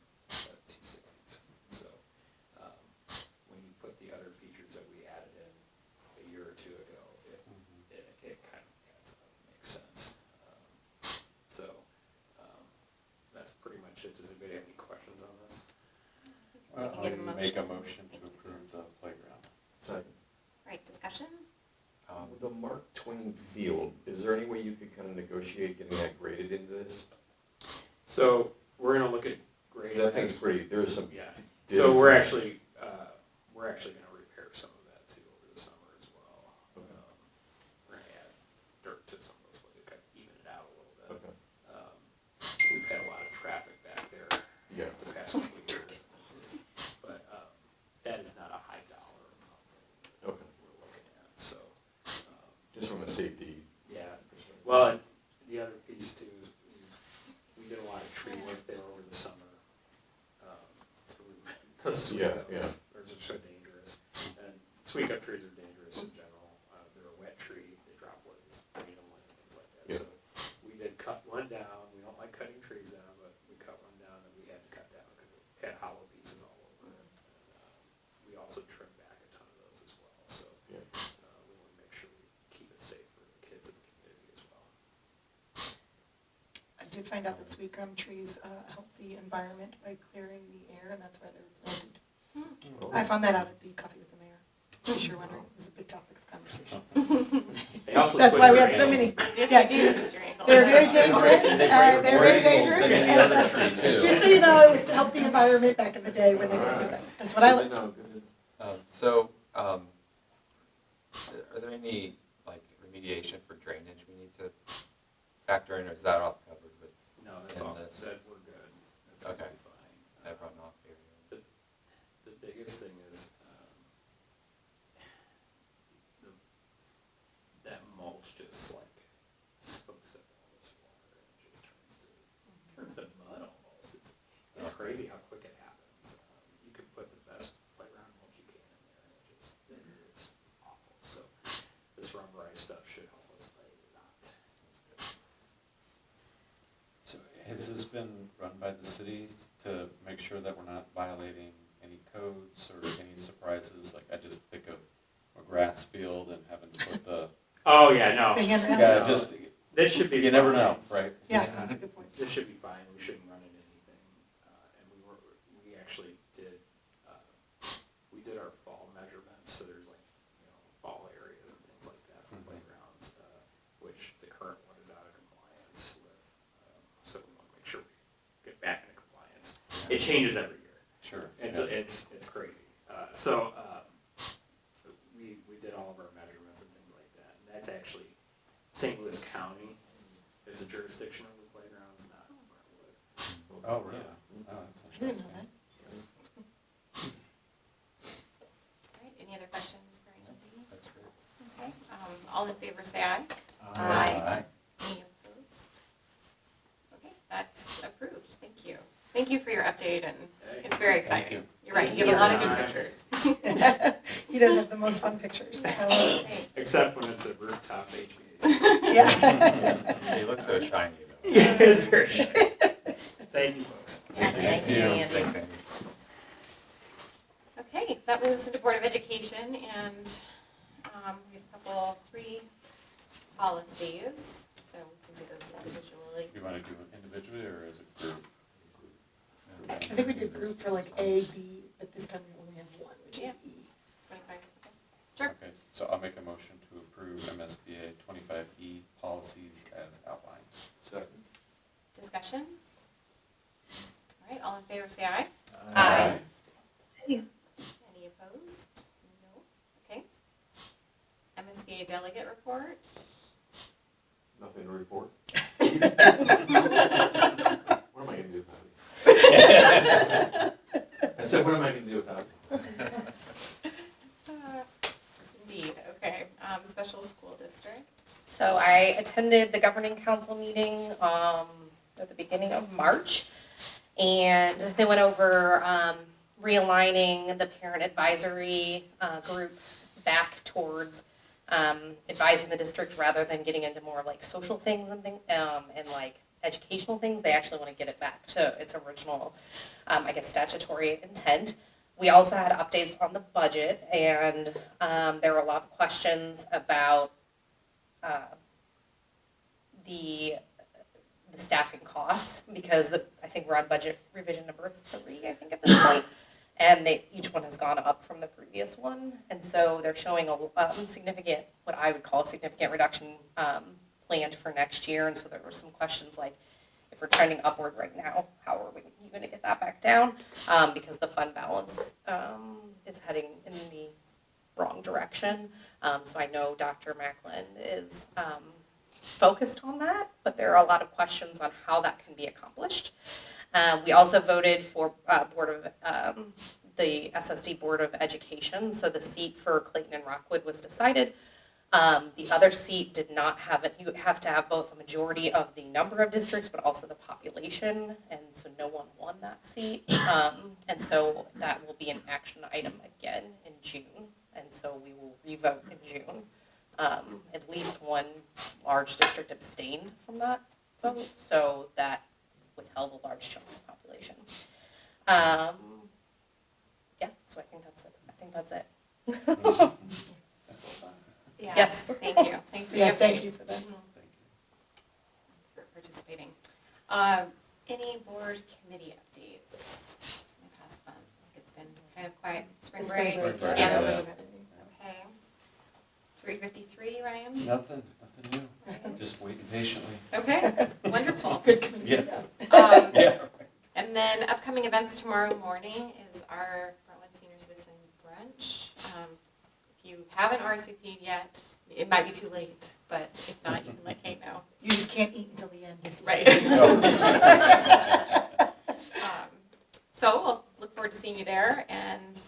$260. So when you put the other features that we added in a year or two ago, it kind of adds up, makes sense. That's pretty much it. Does anybody have any questions on this? Well, can get a I make a motion to approve the playground. Second. Right, discussion? With the Mark Twain field, is there any way you could kind of negotiate getting that graded into this? So we're going to look at grading. Because I think it's pretty, there's some. Yeah. divots So in we're it. actually going to repair some of that too over the summer as well. Okay. We're going to add dirt to some of those, to kind of even it out a little bit. Okay. We've had a lot of traffic back there Yeah. the past couple of years. But that is not a high dollar amount that Okay. we're looking at. So Just from a safety. yeah. Well, and the other piece too is we did a lot of tree work there over the summer. The sweet Yeah, ups are just so dangerous. And sweet up trees are dangerous in general. They're a wet tree, they drop wood, it's bringing them and things like that. Yeah. So we did cut one down. We don't like cutting trees down, but we cut one down that we had to cut down because it had hollow pieces all over it. And we also trimmed back a ton of those as well. So Yeah. we want to make sure we keep it safe for the kids in the community as well. I did find out that sweet gum trees help the environment by clearing the air, and that's why they were planted. I found that out at the Coffee with the Mayor. In case you're wondering, it was a big topic of conversation. They also That's twist why we their have so many. handles. Yes, Yes. I do, Mr. Engel. They're very That's- dangerous. They're very dangerous. Than any and, other tree too. Just so you know, it was to help the environment back in the day when they planted them. That's what I learned. Are there any like remediation for drainage we need to factor in, or is that all covered with No, that's And all. this- That we're good. That's gonna Okay. be fine. that runoff area? The biggest thing is that mulch just like soaks up all this water and it just turns to mud almost. It's crazy how quick it happens. You can put the best playground mulch you can in there and it's awful. So this rubberized stuff should help us a lot. So has this been run by the cities to make sure that we're not violating any codes or any surprises? Like I just think of McGrath's field and having to put the, Oh yeah, no. They hand it out. yeah, just, This should be. you never fine. know, right? Yeah, that's a good point. This should be fine, we shouldn't run into anything. And we actually did, we did our fall measurements, so there's like, fall areas and things like that for playgrounds, which the current one is out of compliance with. So we want to make sure we get back into compliance. It changes every year. Sure. It's crazy. So we did all of our measurements and things like that, and that's actually St. Louis County is a jurisdiction over the playgrounds, not Brentwood. Oh, really? Oh, that's I didn't know interesting. that. All right, any other questions for Andy? That's great. Okay, all in favor say aye. Aye. Any opposed? Okay, that's approved, thank you. Thank you for your update, and it's very exciting. you. You're right, you have a lot of good pictures. He does have the most fun pictures. I love it. Thanks. Except when it's a rooftop HVAC. Yeah. They look so shiny though. Yeah, it's very shiny. Thank you, folks. Yeah, thanks, Andy. Thanks, Andy. Okay, that moves us into Board of Education, and we have three policies, so we can do those individually. You want to do it individually or as a group? I think we did group for like A, B, but this time we only have one, which is Yeah. E. 25, okay. Sure. Okay, so I'll make a motion to approve MSBA 25E policies as outlined. Second. Discussion? All right, all in favor say aye. Aye. Any opposed? No. Okay. MSBA delegate report? Nothing to report. What am I gonna do without it? I said, what am I gonna do without it? Indeed, okay. Special school district? So I attended the governing council meeting at the beginning of March, and they went over realigning the parent advisory group back towards advising the district rather than getting into more like social things and like educational things. They actually want to get it back to its original, I guess, statutory intent. We also had updates on the budget, and there were a lot of questions about the staffing costs, because I think we're on budget revision number 3, I think, at this point, and each one has gone up from the previous one, and so they're showing a significant, what I would call a significant reduction planned for next year, and so there were some questions like, if we're trending upward right now, how are you going to get that back down? Because the fund balance is heading in the wrong direction. So I know Dr. Macklin is focused on that, but there are a lot of questions on how that can be accomplished. We also voted for the SSD Board of Education, so the seat for Clayton and Rockwood was decided. The other seat did not have it. You have to have both a majority of the number of districts, but also the population, and so no one won that seat. And so that will be an action item again in June, and so we will revote in June. At least one large district abstained from that vote, so that withheld a large chunk of the population. Yeah, so I think that's it. That's all fine. Yeah. Yes. Thank you. Thanks for the Yeah, update. thank you for that. Mhm. Thank you. For participating. Any board committee updates in the past month? It's been kind of quiet. Spring break. break, Yes. yeah. Okay. 3:53, Ryan? Nothing new. Just waiting patiently. Okay, wonderful. Good committee. Yeah. Um, And then upcoming events tomorrow morning is our Brentwood Senior Citizen Brunch. If you haven't RSVP'd yet, it might be too late, but if not, you can let Kate know. You just can't eat until the end. Just Right. So we'll look forward to seeing you there. And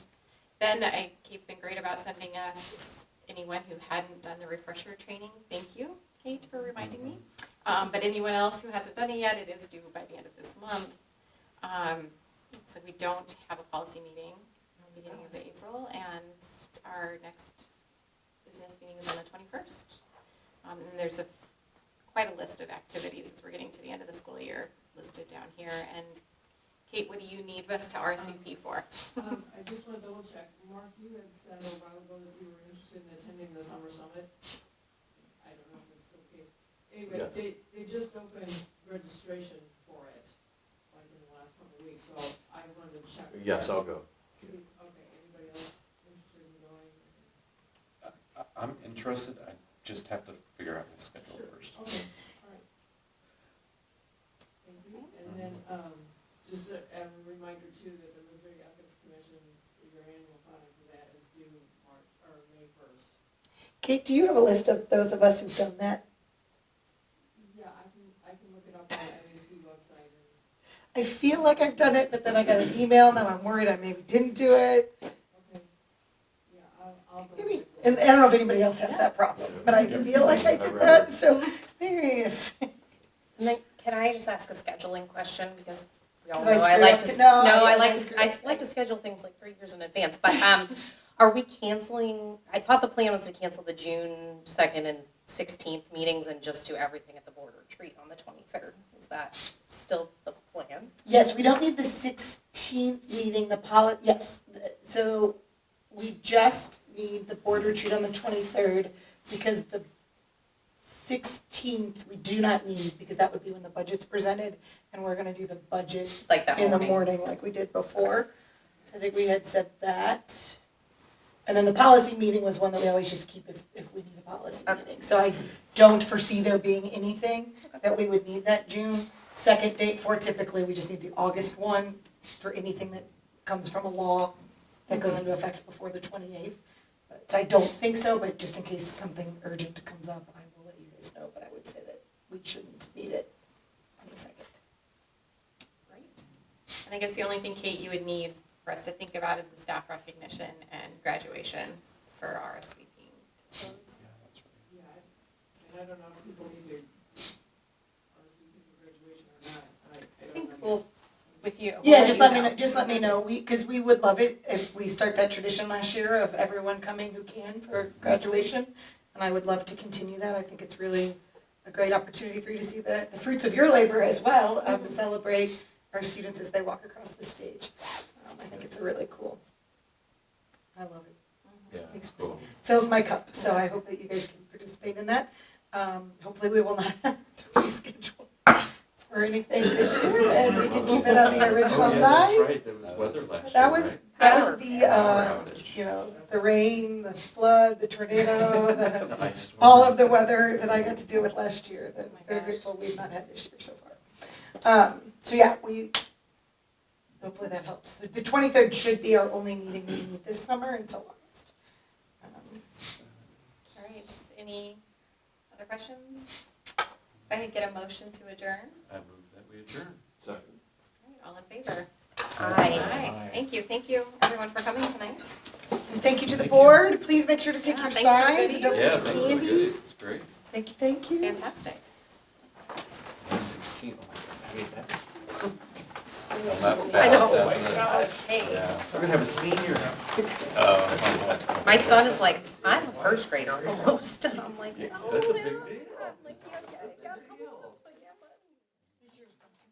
then Kate's been great about sending us anyone who hadn't done the refresher training. Thank you, Kate, for reminding me. But anyone else who hasn't done it yet, it is due by the end of this month. So we don't have a policy meeting in the beginning of April, and our next business meeting is on the 21st. And there's quite a list of activities as we're getting to the end of the school year listed down here. And Kate, what do you need us to RSVP for? I just want to double check. Mark, you had said a while ago that you were interested in attending the summer summit. I don't know if it's still the case. Anyway, Yes. they just opened registration for it, like in the last couple of weeks, so I wanted to check. Yes, I'll go. See, okay, anybody else interested in going? I'm interested, I just have to figure out my schedule first. Okay, all right. Thank you. And then, just a reminder too, that the Missouri Ethics Commission, your annual filing for that is due May 1st. Kate, do you have a list of those of us who've done that? can look it up on the NAC website. I feel like I've done it, but then I got an email, now I'm worried I maybe didn't do it. Okay. Yeah, I'll. Maybe, and I don't know if anybody else has that problem, but I feel like I did that, so maybe if. And then, can I just ask a scheduling question, because we all 'Cause I know I screwed like up to, to- no, no, I I like to, screwed I up. like to schedule things like 3 years in advance, but, are we canceling, I thought the plan was to cancel the June 2nd and 16th meetings and just do everything at the board retreat on the 23rd. Is that still the plan? Yes, we don't need the 16th meeting, yes, so we just need the board retreat on the 23rd, because the 16th we do not need, because that would be when the budget's presented, and we're gonna do the budget Like that in the morning? morning like we did before. So I think we had said that. And then the policy meeting was one that we always just keep if we need a policy Okay. meeting. So I don't foresee there being anything that we would need that June 2nd date for. Typically, we just need the August one for anything that comes from a law that goes into effect before the 28th. So I don't think so, but just in case something urgent comes up, I will let you guys know. But I would say that we shouldn't need it on the 2nd. Great. And I guess the only thing, Kate, you would need for us to think about is the staff recognition and graduation for RSVPing to those. Yeah, and I don't know if people need to RSVP for graduation or not. I I don't think know. we'll, with you. Yeah, we'll just let let you me know, just let me know, because we would love it if we start that tradition last year of everyone coming who can for graduation, and I would love to continue that. I think it's really a great opportunity for you to see the fruits of your labor as well, to celebrate our students as they walk across the stage. I think it's a really cool, I love it. Yeah, Makes cool. Fills my cup, so I hope that you guys can participate in that. Hopefully we will not have to reschedule for anything this year, and we can keep it on the original Oh, yeah, night. that's right, there was weather last year, That was, right? that was Power the, outage. you know, the rain, the flood, the tornado, The ice storm. all of the weather that I got to deal with last year, that Oh my very gosh. grateful we've not had this year so far. So yeah, hopefully that helps. The 23rd should be our only meeting we need this summer until August. All right, any other questions? If I could get a motion to adjourn? I move that we adjourn. Second. All right, all in favor? Aye. Thank you everyone for coming tonight. And thank you to the Thank you. board. Please make sure to take Yeah, your thanks for the signs. goodies. Don't Yeah, forget thanks for the candy. goodies, it's great. Thank you, thank you. Fantastic. May 16th, oh my God, I mean, that's. I know. Fast, Hey, isn't it? Yeah. We're gonna have a senior. My son is like, I'm a first grader almost, and I'm like, Yeah, oh, that's a big yeah. deal. I'm like, yeah, got a couple months, but yeah, but. This year's gone too